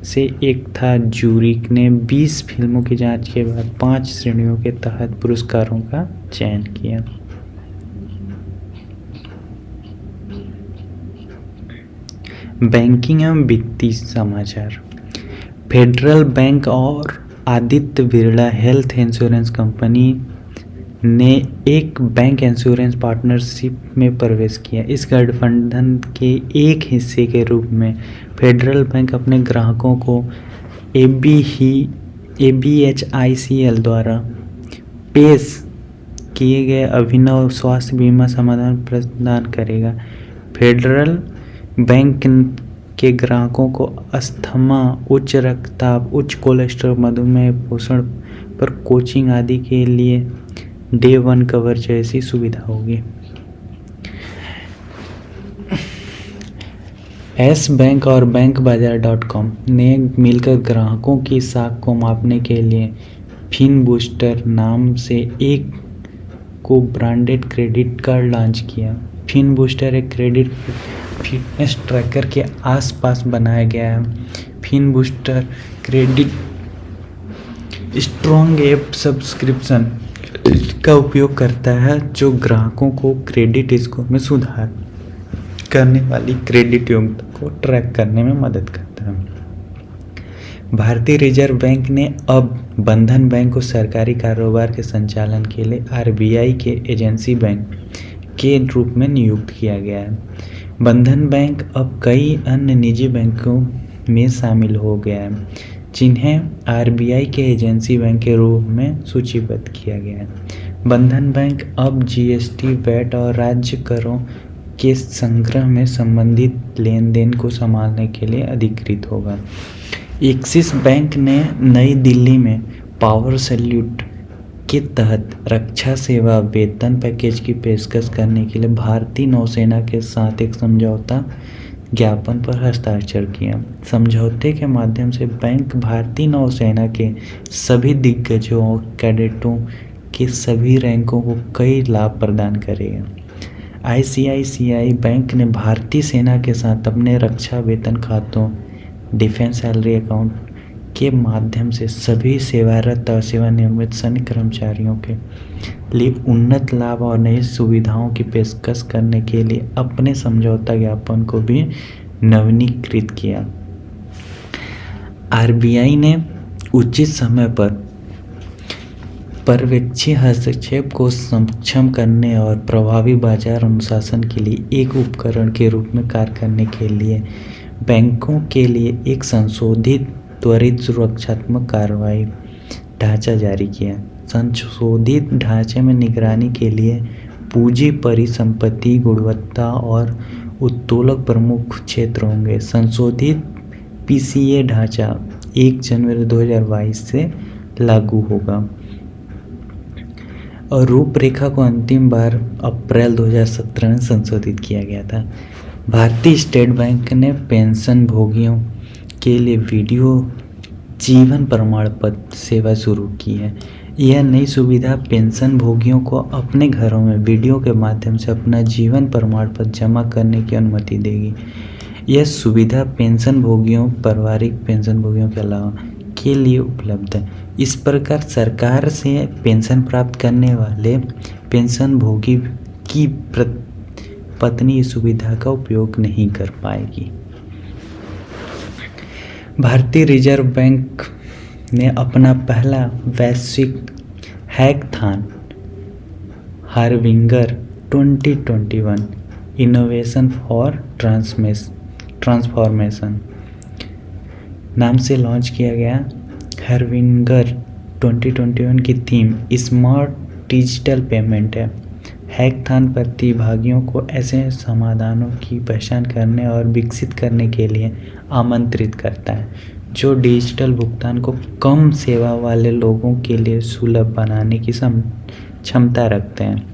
से एक था। जूरी ने 20 फिल्मों की जांच के बाद 5 श्रेणियों के तहत पुरस्कारों का चयन किया। बैंकिंग एवं वित्तीय समाचार। फेडरल बैंक और Aditya Birla health insurance company ने एक बैंक इंश्योरेंस पार्टनरशिप में प्रवेश किया। इस गठबंधन के एक हिस्से के रूप में फेडरल बैंक अपने ग्राहकों को ABHICL द्वारा पेश किए गए अभिनव स्वास्थ्य बीमा समाधान प्रदान करेगा। फेडरल बैंक के ग्राहकों को अस्थमा, उच्च रक्तचाप, उच्च कोलेस्ट्रॉल, मधुमेह, पोषण पर कोचिंग आदि के लिए डे 1 कवर जैसी सुविधा होगी। एस बैंक और bankbazaar.com ने मिलकर ग्राहकों की साख को मापने के लिए फिन बूस्टर नाम से एक को ब्रांडेड क्रेडिट कार्ड लॉन्च किया। फिन बूस्टर एक क्रेडिट फिटनेस ट्रैकर के आसपास बनाया गया है। Fin Booster credit strong app subscription का उपयोग करता है, जो ग्राहकों को क्रेडिट स्कोर में सुधार करने वाली क्रेडिट योग्यता को ट्रैक करने में मदद करता है। भारतीय रिजर्व बैंक ने अब बंधन बैंक को सरकारी कारोबार के संचालन के लिए RBI के एजेंसी बैंक के रूप में नियुक्त किया गया है। बंधन बैंक अब कई अन्य निजी बैंकों में शामिल हो गया है, जिन्हें RBI के एजेंसी बैंक के रूप में सूचीबद्ध किया गया है। बंधन बैंक अब GST, VAT और राज्य करों के संग्रह में संबंधित लेन देन को संभालने के लिए अधिकृत होगा। एक्सिस बैंक ने नई दिल्ली में पावर सैल्यूट के तहत रक्षा सेवा वेतन पैकेज की पेशकश करने के लिए भारतीय नौसेना के साथ एक समझौता ज्ञापन पर हस्ताक्षर किया। समझौते के माध्यम से बैंक भारतीय नौसेना के सभी दिग्गजों और कैडेटों के सभी रैंकों को कई लाभ प्रदान करेगा। आईसीआईसीआई बैंक ने भारतीय सेना के साथ अपने रक्षा वेतन खातों डिफेंस सैलरी अकाउंट के माध्यम से सभी सेवारत और सेवानिवृत्त सैन्य कर्मचारियों के लिए उन्नत लाभ और नई सुविधाओं की पेशकश करने के लिए अपने समझौता ज्ञापन को भी नवीनीकृत किया। आरबीआई ने उचित समय पर पर्यवेक्षी हस्तक्षेप को सक्षम करने और प्रभावी बाजार अनुशासन के लिए एक उपकरण के रूप में कार्य करने के लिए बैंकों के लिए एक संशोधित त्वरित सुरक्षात्मक कार्रवाई ढांचा जारी किया। संशोधित ढांचे में निगरानी के लिए पूंजी परिसंपत्ति गुणवत्ता और उत्तोलक प्रमुख क्षेत्र होंगे। संशोधित पीसीए ढांचा 1 जनवरी 2022 से लागू होगा और रूपरेखा को अंतिम बार अप्रैल 2017 में संशोधित किया गया था। भारतीय स्टेट बैंक ने पेंशन भोगियों के लिए वीडियो जीवन प्रमाण पत्र सेवा शुरू की है। यह नई सुविधा पेंशन भोगियों को अपने घरों में वीडियो के माध्यम से अपना जीवन प्रमाण पत्र जमा करने की अनुमति देगी। यह सुविधा पेंशन भोगियों, पारिवारिक पेंशन भोगियों के अलावा के लिए उपलब्ध है। इस प्रकार सरकार से पेंशन प्राप्त करने वाले पेंशन भोगी की पत्नी इस सुविधा का उपयोग नहीं कर पाएगी। भारतीय रिजर्व बैंक ने अपना पहला वैश्विक hackathon harbinger 2021 innovation for transformation नाम से लॉन्च किया गया। हार्बिंगर 2021 की थीम स्मार्ट डिजिटल पेमेंट है। हैकाथॉन प्रतिभागियों को ऐसे समाधानों की पहचान करने और विकसित करने के लिए आमंत्रित करता है जो डिजिटल भुगतान को कम सेवा वाले लोगों के लिए सुलभ बनाने की क्षमता रखते हैं।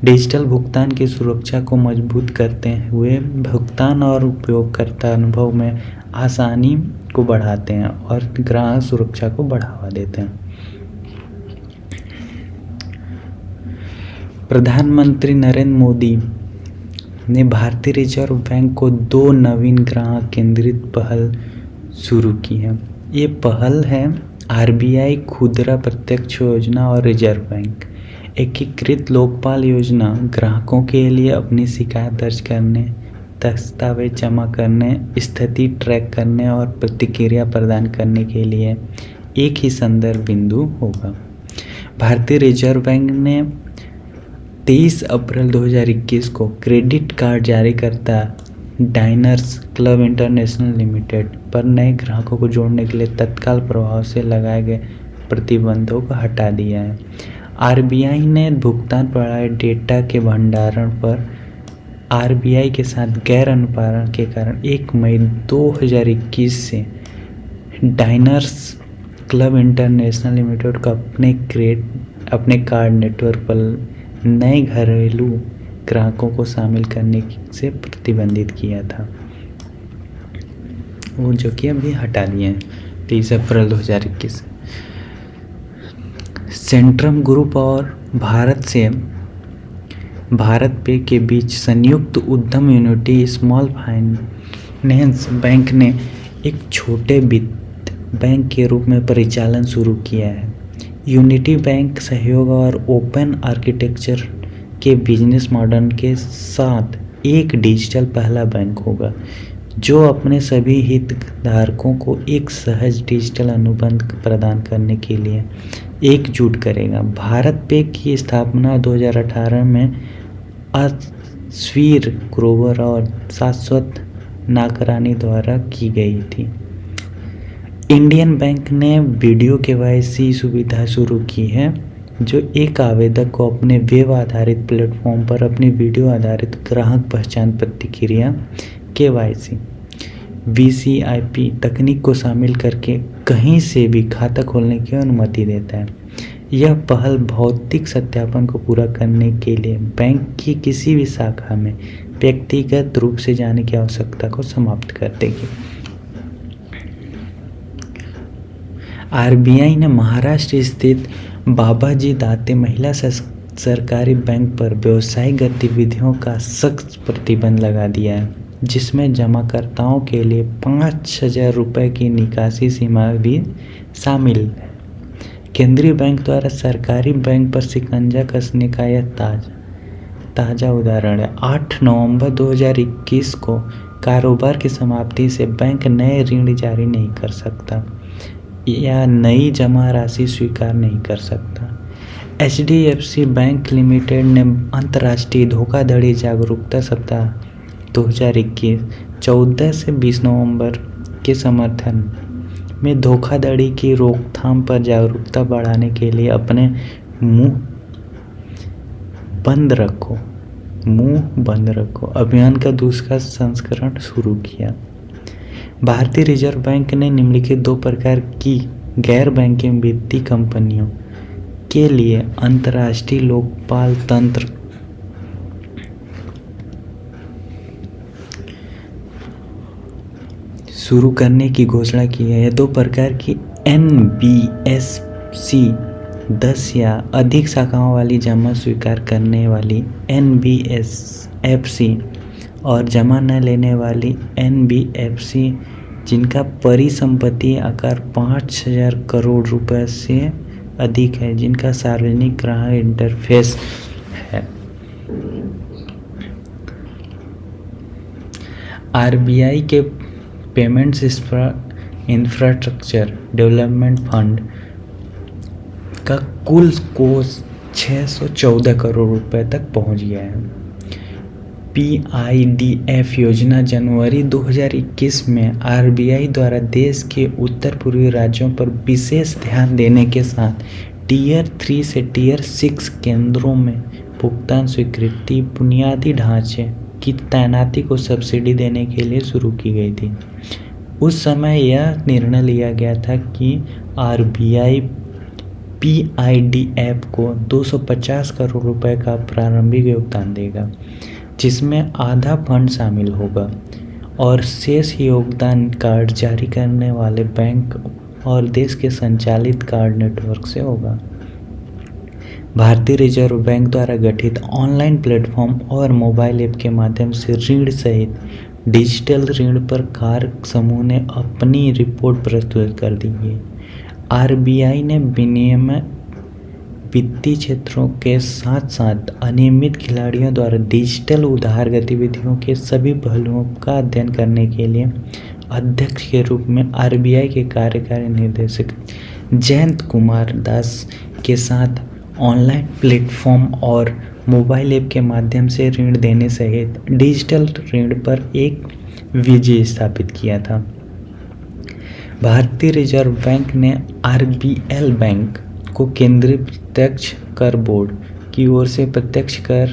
डिजिटल भुगतान की सुरक्षा को मजबूत करते हुए भुगतान और उपयोगकर्ता अनुभव में आसानी को बढ़ाते हैं और ग्राहक सुरक्षा को बढ़ावा देते हैं। प्रधानमंत्री नरेंद्र मोदी ने भारतीय रिजर्व बैंक को 2 नवीन ग्राहक केंद्रित पहल शुरू की है। ये पहल है आरबीआई खुदरा प्रत्यक्ष योजना और रिजर्व बैंक एकीकृत लोकपाल योजना। ग्राहकों के लिए अपनी शिकायत दर्ज करने, दस्तावेज जमा करने, स्थिति ट्रैक करने और प्रतिक्रिया प्रदान करने के लिए एक ही संदर्भ बिंदु होगा। भारतीय रिजर्व बैंक ने 23 अप्रैल 2021 को क्रेडिट कार्ड जारी करता डाइनर्स क्लब इंटरनेशनल लिमिटेड पर नए ग्राहकों को जोड़ने के लिए तत्काल प्रभाव से लगाए गए प्रतिबंधों को हटा दिया है। आरबीआई ने भुगतान प्रणाली डेटा के भंडारण पर आरबीआई के साथ गैर अनुपालन के कारण 1 मई 2021 से डाइनर्स क्लब इंटरनेशनल लिमिटेड को अपने कार्ड नेटवर्क पर नए घरेलू ग्राहकों को शामिल करने से प्रतिबंधित किया था, वो जो कि अभी हटा दिए हैं 23 अप्रैल 2021। सेंट्रम ग्रुप और भारत पे के बीच संयुक्त उद्यम यूनिटी स्मॉल फाइनेंस बैंक ने एक छोटे वित्त बैंक के रूप में परिचालन शुरू किया है। यूनिटी बैंक सहयोग और ओपन आर्किटेक्चर के बिजनेस मॉडल के साथ एक डिजिटल पहला बैंक होगा जो अपने सभी हितधारकों को एक सहज डिजिटल अनुबंध प्रदान करने के लिए एकजुट करेगा। भारत पे की स्थापना 2018 में अश्वीर ग्रोवर और शाश्वत नागरानी द्वारा की गई थी। इंडियन बैंक ने वीडियो केवाईसी सुविधा शुरू की है जो एक आवेदक को अपने वेब आधारित प्लेटफॉर्म पर अपनी वीडियो आधारित ग्राहक पहचान प्रतिक्रिया केवाईसी वीसीआईपी तकनीक को शामिल करके कहीं से भी खाता खोलने की अनुमति देता है। यह पहल भौतिक सत्यापन को पूरा करने के लिए बैंक की किसी भी शाखा में व्यक्तिगत रूप से जाने की आवश्यकता को समाप्त कर देगी। आरबीआई ने महाराष्ट्र स्थित बाबाजी दाते महिला सरकारी बैंक पर व्यावसायिक गतिविधियों का सख्त प्रतिबंध लगा दिया है, जिसमें जमाकर्ताओं के लिए 5,000 रुपये की निकासी सीमा भी शामिल है। केंद्रीय बैंक द्वारा सरकारी बैंक पर शिकंजा कसने का यह ताज़ा उदाहरण है। 8 नवंबर 2021 को कारोबार की समाप्ति से बैंक नए ऋण जारी नहीं कर सकता या नई जमा राशि स्वीकार नहीं कर सकता। HDFC बैंक लिमिटेड ने अंतर्राष्ट्रीय धोखाधड़ी जागरूकता सप्ताह 2021 14 से 20 नवंबर के समर्थन में धोखाधड़ी की रोकथाम पर जागरूकता बढ़ाने के लिए अपने मुंह बंद रखो अभियान का दूसरा संस्करण शुरू किया। भारतीय रिजर्व बैंक ने निम्नलिखित 2 प्रकार की गैर बैंकिंग वित्तीय कंपनियों के लिए अंतर्राष्ट्रीय लोकपाल तंत्र शुरू करने की घोषणा की है। यह 2 प्रकार की NBFC 10 या अधिक शाखाओं वाली जमा स्वीकार करने वाली NBFC और जमा न लेने वाली NBFC जिनका परिसंपत्ति आकार 5,000 करोड़ रुपए से अधिक है, जिनका सार्वजनिक ग्राहक इंटरफेस है। आरबीआई के पेमेंट्स इंफ्रास्ट्रक्चर डेवलपमेंट फंड का कुल कोष 614 करोड़ रुपए तक पहुंच गया है। PIDF योजना जनवरी 2021 में आरबीआई द्वारा देश के उत्तर पूर्वी राज्यों पर विशेष ध्यान देने के साथ टियर 3 से टियर 6 केंद्रों में भुगतान स्वीकृति बुनियादी ढांचे की तैनाती को सब्सिडी देने के लिए शुरू की गई थी। उस समय यह निर्णय लिया गया था कि आरबीआई PIDF को 250 करोड़ रुपए का प्रारंभिक योगदान देगा, जिसमें आधा फंड शामिल होगा और शेष योगदान कार्ड जारी करने वाले बैंक और देश के संचालित कार्ड नेटवर्क से होगा। भारतीय रिजर्व बैंक द्वारा गठित ऑनलाइन प्लेटफॉर्म और मोबाइल ऐप के माध्यम से ऋण सहित डिजिटल ऋण पर कार समूह ने अपनी रिपोर्ट प्रस्तुत कर दी है। आरबीआई ने विनियमित वित्तीय क्षेत्रों के साथ साथ अनियमित खिलाड़ियों द्वारा डिजिटल उधार गतिविधियों के सभी पहलुओं का अध्ययन करने के लिए अध्यक्ष के रूप में आरबीआई के कार्यकारी निदेशक जयंत कुमार दास के साथ ऑनलाइन प्लेटफॉर्म और मोबाइल ऐप के माध्यम से ऋण देने सहित डिजिटल ऋण पर एक विजय स्थापित किया था। भारतीय रिजर्व बैंक ने आरबीएल बैंक को केंद्रीय प्रत्यक्ष कर बोर्ड की ओर से प्रत्यक्ष कर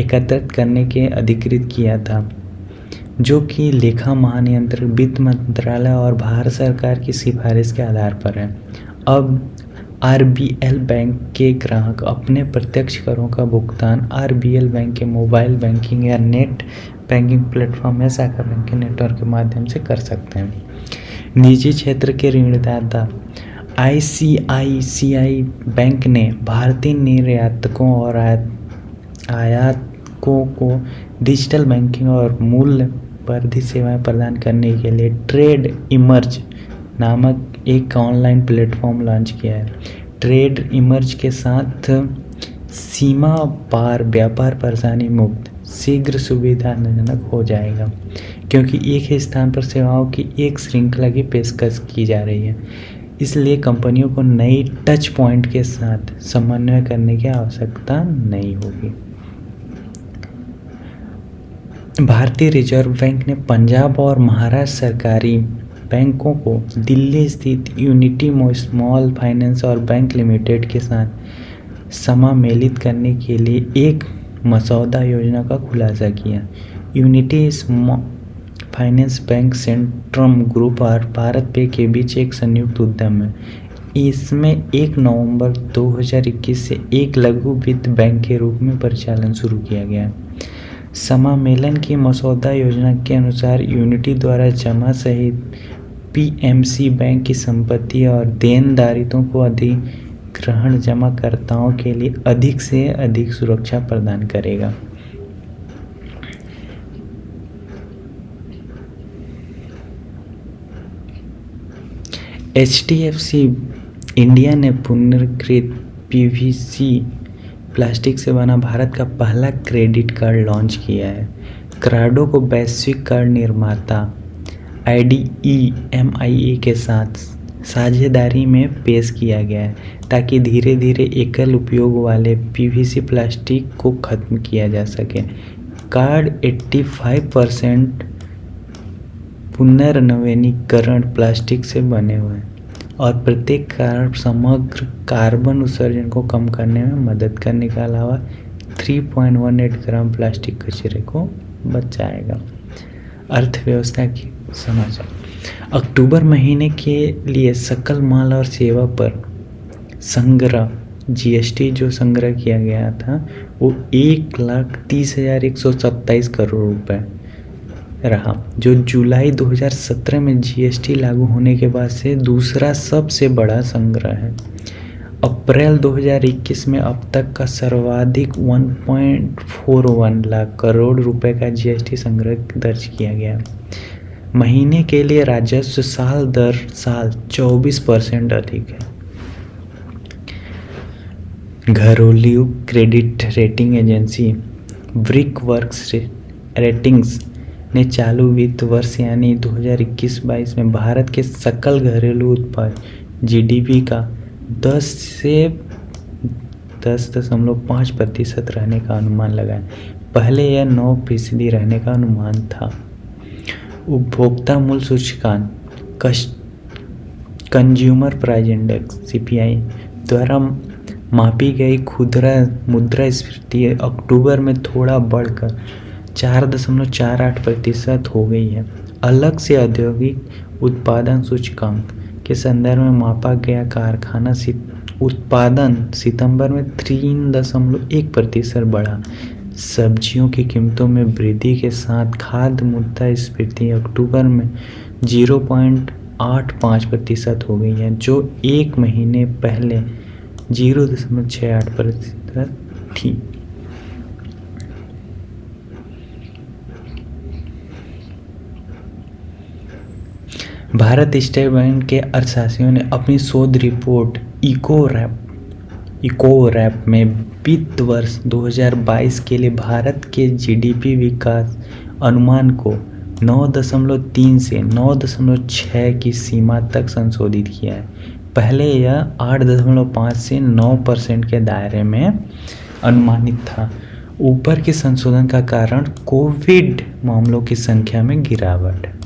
एकत्रित करने के अधिकृत किया था, जो कि लेखा महानियंत्रक, वित्त मंत्रालय और भारत सरकार की सिफारिश के आधार पर है। अब आरबीएल बैंक के ग्राहक अपने प्रत्यक्ष करों का भुगतान आरबीएल बैंक के मोबाइल बैंकिंग या नेट बैंकिंग प्लेटफॉर्म या शाखा बैंकिंग नेटवर्क के माध्यम से कर सकते हैं। निजी क्षेत्र के ऋणदाता आईसीआईसीआई बैंक ने भारतीय निर्यातकों और आयातकों को डिजिटल बैंकिंग और मूल्य वर्धित सेवाएं प्रदान करने के लिए ट्रेड इमर्ज नामक एक ऑनलाइन प्लेटफॉर्म लॉन्च किया है। ट्रेड इमर्ज के साथ सीमा पार व्यापार परेशानी मुक्त, शीघ्र, सुविधाजनक हो जाएगा, क्योंकि एक ही स्थान पर सेवाओं की एक श्रृंखला की पेशकश की जा रही है। इसलिए कंपनियों को नई टच पॉइंट के साथ समन्वय करने की आवश्यकता नहीं होगी। भारतीय रिजर्व बैंक ने पंजाब और महाराष्ट्र सरकारी बैंकों को दिल्ली स्थित यूनिटी स्मॉल फाइनेंस और बैंक लिमिटेड के साथ समामेलित करने के लिए एक मसौदा योजना का खुलासा किया। Unity finance bank Centrum group और भारत पे के बीच एक संयुक्त उद्यम है। इसमें 1 नवंबर 2021 से एक लघु वित्त बैंक के रूप में परिचालन शुरू किया गया है। समामेलन की मसौदा योजना के अनुसार यूनिटी द्वारा जमा सहित पीएमसी बैंक की संपत्ति और देनदारियों को अधिग्रहण जमाकर्ताओं के लिए अधिक से अधिक सुरक्षा प्रदान करेगा। एचडीएफसी इंडिया ने पुनर्कृत पीवीसी प्लास्टिक से बना भारत का पहला क्रेडिट कार्ड लॉन्च किया है। क्राडो को वैश्विक कार्ड निर्माता IDEMIA के साथ साझेदारी में पेश किया गया है ताकि धीरे धीरे एकल उपयोग वाले पीवीसी प्लास्टिक को खत्म किया जा सके। कार्ड 85% पुनर्नवीनीकरण प्लास्टिक से बने हुए हैं और प्रत्येक कार्ड समग्र कार्बन उत्सर्जन को कम करने में मदद करने के अलावा 3.18 ग्राम प्लास्टिक कचरे को बचाएगा। अर्थव्यवस्था की समाचार। अक्टूबर महीने के लिए सकल माल और सेवा पर संग्रह जीएसटी जो संग्रह किया गया था वो 1,30,127 करोड़ रुपए रहा, जो जुलाई 2017 में जीएसटी लागू होने के बाद से दूसरा सबसे बड़ा संग्रह है। अप्रैल 2021 में अब तक का सर्वाधिक 1.41 लाख करोड़ रुपए का जीएसटी संग्रह दर्ज किया गया। महीने के लिए राजस्व साल दर साल 24% अधिक है। घरेलू क्रेडिट रेटिंग एजेंसी ब्रिकवर्क्स रेटिंग्स ने चालू वित्त वर्ष यानी 2021-22 में भारत के सकल घरेलू उत्पाद जीडीपी का 10.5% रहने का अनुमान लगाया। पहले यह 9% रहने का अनुमान था। उपभोक्ता मूल्य सूचकांक कंज्यूमर प्राइस इंडेक्स CPI द्वारा मापी गई खुदरा मुद्रास्फीति अक्टूबर में थोड़ा बढ़कर 4.48% हो गई है। अलग से औद्योगिक उत्पादन सूचकांक के संदर्भ में मापा गया कारखाना उत्पादन सितंबर में 3.1% बढ़ा। सब्जियों की कीमतों में वृद्धि के साथ खाद्य मुद्रास्फीति अक्टूबर में 0.85% हो गई है, जो एक महीने पहले 0.68% थी। भारत स्टेट बैंक के अर्थशास्त्रियों ने अपनी शोध रिपोर्ट इको-रैप में वित्त वर्ष 2022 के लिए भारत के जीडीपी विकास अनुमान को 9.3 से 9.6 की सीमा तक संशोधित किया है। पहले यह 8.5 से 9% के दायरे में अनुमानित था। ऊपर के संशोधन का कारण कोविड मामलों की संख्या में गिरावट है।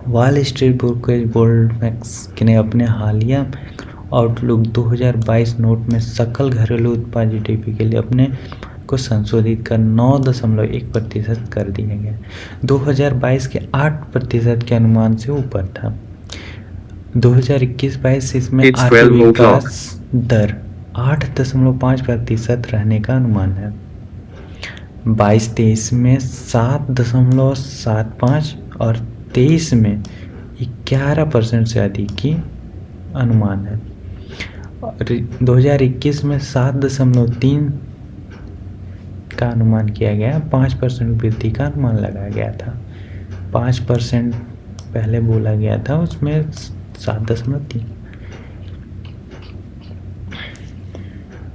वॉल स्ट्रीट ब्रोकरेज गोल्डमैन ने अपने हालिया आउटलुक 2022 नोट में सकल घरेलू उत्पाद जीडीपी के लिए अपने को संशोधित कर 9.1% कर दिया गया। 2022 के 8% के अनुमान से ऊपर था। 2021-22 इसमें आर्थिक विकास दर 8.5% रहने का अनुमान है। 22-23 में 7.75 और 23 में 11% से अधिक की अनुमान है। 2021 में 7.3 का अनुमान किया गया, 5% वृद्धि का अनुमान लगाया गया था। 5% पहले बोला गया था, उसमें 7.3।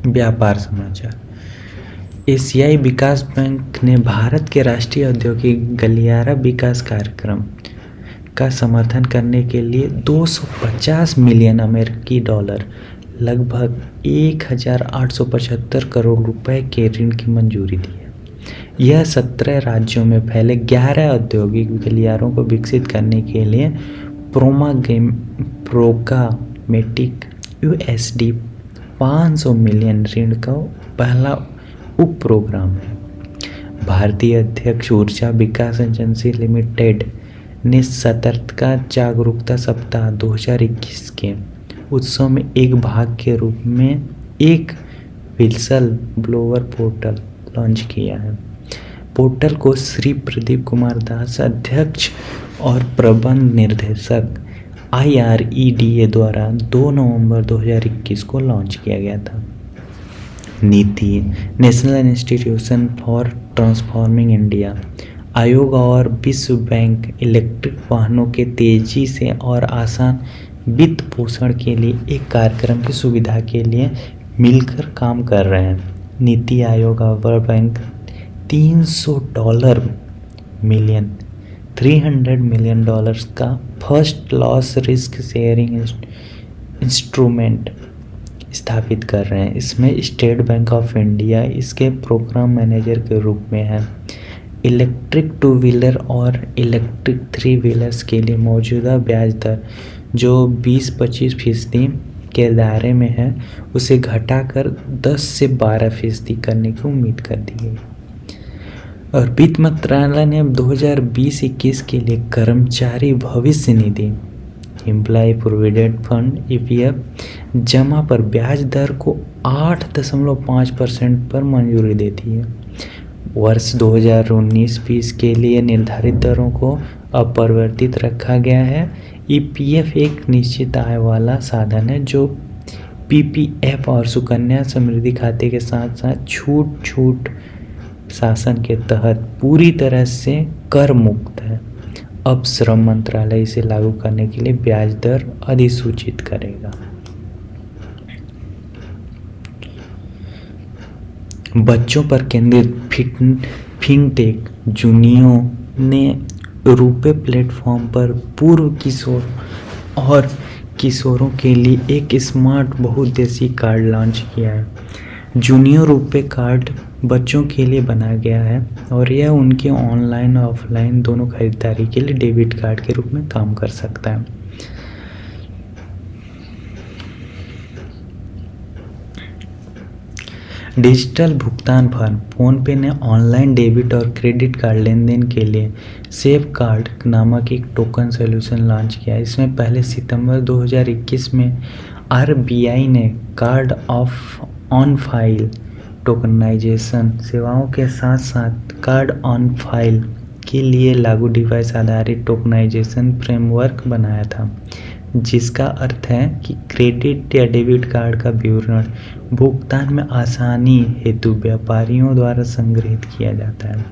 व्यापार समाचार। एशियाई विकास बैंक ने भारत के राष्ट्रीय औद्योगिक गलियारा विकास कार्यक्रम का समर्थन करने के लिए 250 मिलियन अमेरिकी डॉलर लगभग 1,875 करोड़ रुपए के ऋण की मंजूरी दी है। यह 17 राज्यों में फैले 11 औद्योगिक गलियारों को विकसित करने के लिए प्रोग्रामेटिक USD 500 मिलियन ऋण का पहला उप प्रोग्राम है। भारतीय अध्यक्ष ऊर्जा विकास एजेंसी लिमिटेड ने सतर्कता जागरूकता सप्ताह 2021 के उत्सव में एक भाग के रूप में एक व्हिसल ब्लोअर पोर्टल लॉन्च किया है। पोर्टल को श्री प्रदीप कुमार दास, अध्यक्ष और प्रबंध निर्देशक IREDA द्वारा 2 नवंबर 2021 को लॉन्च किया गया था। नीति national institution for transforming India आयोग और विश्व बैंक इलेक्ट्रिक वाहनों के तेजी से और आसान वित्त पोषण के लिए एक कार्यक्रम की सुविधा के लिए मिलकर काम कर रहे हैं। नीति आयोग और वर्ल्ड बैंक $300 मिलियन का first loss risk sharing instrument स्थापित कर रहे हैं। इसमें स्टेट बैंक ऑफ इंडिया इसके प्रोग्राम मैनेजर के रूप में है। इलेक्ट्रिक 2 व्हीलर और इलेक्ट्रिक 3 व्हीलर्स के लिए मौजूदा ब्याज दर जो 20-25% के दायरे में है, उसे घटाकर 10 से 12% करने की उम्मीद कर दी गई। और वित्त मंत्रालय ने 2020-21 के लिए कर्मचारी भविष्य निधि एम्प्लॉय प्रोविडेंट फंड EPF जमा पर ब्याज दर को 8.5% पर मंजूरी देती है। वर्ष 2019-20 के लिए निर्धारित दरों को अपरिवर्तित रखा गया है। EPF एक निश्चित आय वाला साधन है जो PPF और सुकन्या समृद्धि खाते के साथ साथ छूट शासन के तहत पूरी तरह से कर मुक्त है। अब श्रम मंत्रालय इसे लागू करने के लिए ब्याज दर अधिसूचित करेगा। बच्चों पर केंद्रित फिनटेक जूनियो ने रुपे प्लेटफॉर्म पर पूर्व किशोर और किशोरों के लिए एक स्मार्ट बहुउद्देशीय कार्ड लॉन्च किया है। जूनियो रुपे कार्ड बच्चों के लिए बनाया गया है और यह उनके ऑनलाइन और ऑफलाइन दोनों खरीदारी के लिए डेबिट कार्ड के रूप में काम कर सकता है। डिजिटल भुगतान फर्म फोनपे ने ऑनलाइन डेबिट और क्रेडिट कार्ड लेन देन के लिए सेफ कार्ड नामक एक टोकन सॉल्यूशन लॉन्च किया। इसमें पहले सितंबर 2021 में RBI ने card of on file tokenisation सेवाओं के साथ साथ कार्ड ऑन फाइल के लिए लागू डिवाइस आधारित टोकनाइजेशन फ्रेमवर्क बनाया था, जिसका अर्थ है कि क्रेडिट या डेबिट कार्ड का विवरण भुगतान में आसानी हेतु व्यापारियों द्वारा संग्रहित किया जाता है।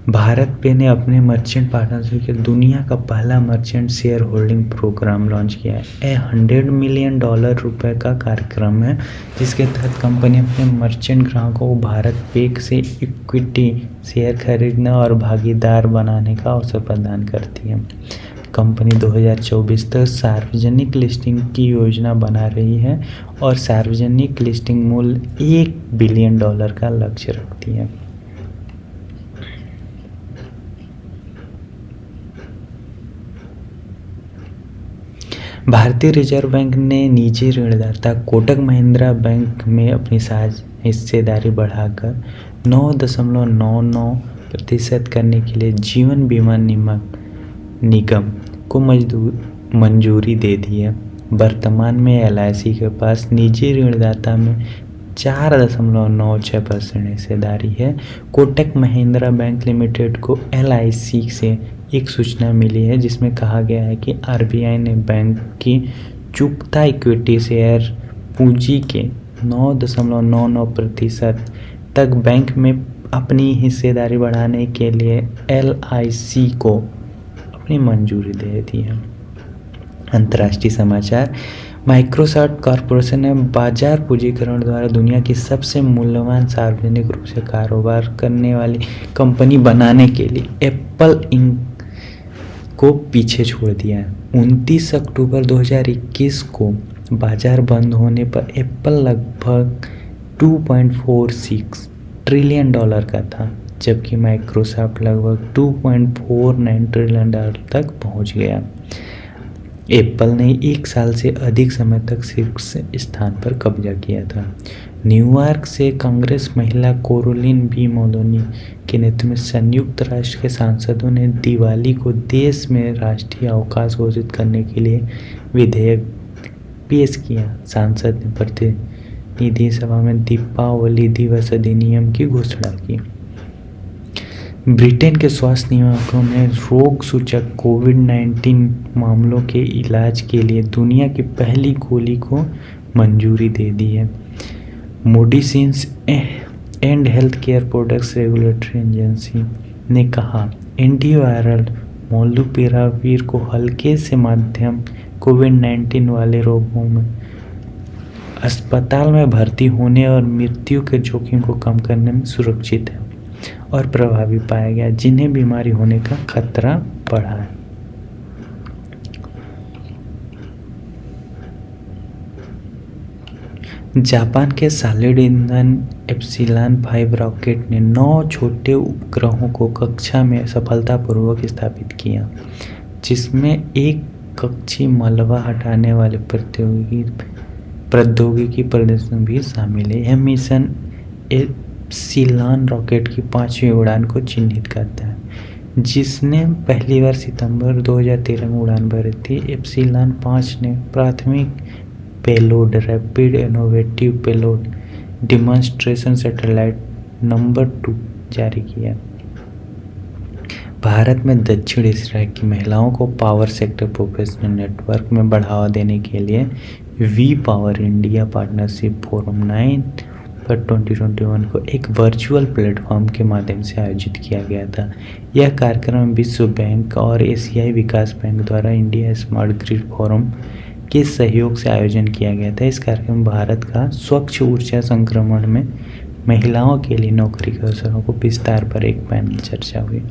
भारत पे ने अपने मर्चेंट पार्टनरशिप के दुनिया का पहला merchant shareholding programme launch किया है। $100 मिलियन रुपए का कार्यक्रम है, जिसके तहत कंपनी अपने मर्चेंट ग्राहकों को भारत पे से इक्विटी शेयर खरीदने और भागीदार बनाने का अवसर प्रदान करती है। कंपनी 2024 तक सार्वजनिक लिस्टिंग की योजना बना रही है और सार्वजनिक लिस्टिंग मूल्य $1 बिलियन का लक्ष्य रखती है। भारतीय रिजर्व बैंक ने निजी ऋणदाता कोटक महिंद्रा बैंक में अपनी हिस्सेदारी बढ़ाकर 9.99% करने के लिए जीवन बीमा निगम को मंजूरी दे दी है। वर्तमान में LIC के पास निजी ऋणदाता में 4.96% हिस्सेदारी है। कोटक महिंद्रा बैंक लिमिटेड को LIC से एक सूचना मिली है जिसमें कहा गया है कि RBI ने बैंक की चुकता इक्विटी शेयर पूंजी के 9.99% तक बैंक में अपनी हिस्सेदारी बढ़ाने के लिए LIC को अपनी मंजूरी दे दी है। अंतर्राष्ट्रीय समाचार। माइक्रोसॉफ्ट कॉरपोरेशन ने बाजार पूंजीकरण द्वारा दुनिया की सबसे मूल्यवान सार्वजनिक रूप से कारोबार करने वाली कंपनी बनाने के लिए एप्पल इंक को पीछे छोड़ दिया है। 29 अक्टूबर 2021 को बाजार बंद होने पर एप्पल लगभग $2.46 ट्रिलियन का था, जबकि माइक्रोसॉफ्ट लगभग $2.49 ट्रिलियन तक पहुंच गया। एप्पल ने एक साल से अधिक समय तक शीर्ष स्थान पर कब्जा किया था। न्यूयॉर्क से कांग्रेस महिला कैरोलिन बी मेलोनी के नेतृत्व में संयुक्त राष्ट्र के सांसदों ने दिवाली को देश में राष्ट्रीय अवकाश घोषित करने के लिए विधेयक पेश किया। सांसद ने प्रतिनिधि सभा में दीपावली दिवस अधिनियम की घोषणा की। ब्रिटेन के स्वास्थ्य नियामकों ने रोग सूचक कोविड-19 मामलों के इलाज के लिए दुनिया की पहली गोली को मंजूरी दे दी है। Medicines and health care products regulatory agency ने कहा, एंटीवायरल मोलनुपिराविर को हल्के से मध्यम कोविड-19 वाले रोगों में अस्पताल में भर्ती होने और मृत्यु के जोखिम को कम करने में सुरक्षित है और प्रभावी पाया गया, जिन्हें बीमारी होने का खतरा बढ़ा है। जापान के सॉलिड ईंधन एप्सिलॉन 5 रॉकेट ने 9 छोटे उपग्रहों को कक्षा में सफलतापूर्वक स्थापित किया, जिसमें एक कक्षीय मलबा हटाने वाले प्रौद्योगिकी प्रदर्शन भी शामिल है। यह मिशन एप्सिलॉन रॉकेट की 5वीं उड़ान को चिन्हित करता है, जिसने पहली बार सितंबर 2013 में उड़ान भरी थी। एप्सिलॉन 5 ने प्राथमिक payload rapid innovative payload demonstration satellite number 2 जारी किया। भारत में दक्षिण एशिया की महिलाओं को पावर सेक्टर प्रोफेशनल नेटवर्क में बढ़ावा देने के लिए we power India partnership forum 9 पर 2021 को एक वर्चुअल प्लेटफॉर्म के माध्यम से आयोजित किया गया था। यह कार्यक्रम विश्व बैंक और एशियाई विकास बैंक द्वारा इंडिया स्मार्ट ग्रिड फोरम के सहयोग से आयोजन किया गया था। इस कार्यक्रम में भारत का स्वच्छ ऊर्जा संक्रमण में महिलाओं के लिए नौकरी के अवसरों को विस्तार पर एक पैनल चर्चा हुई।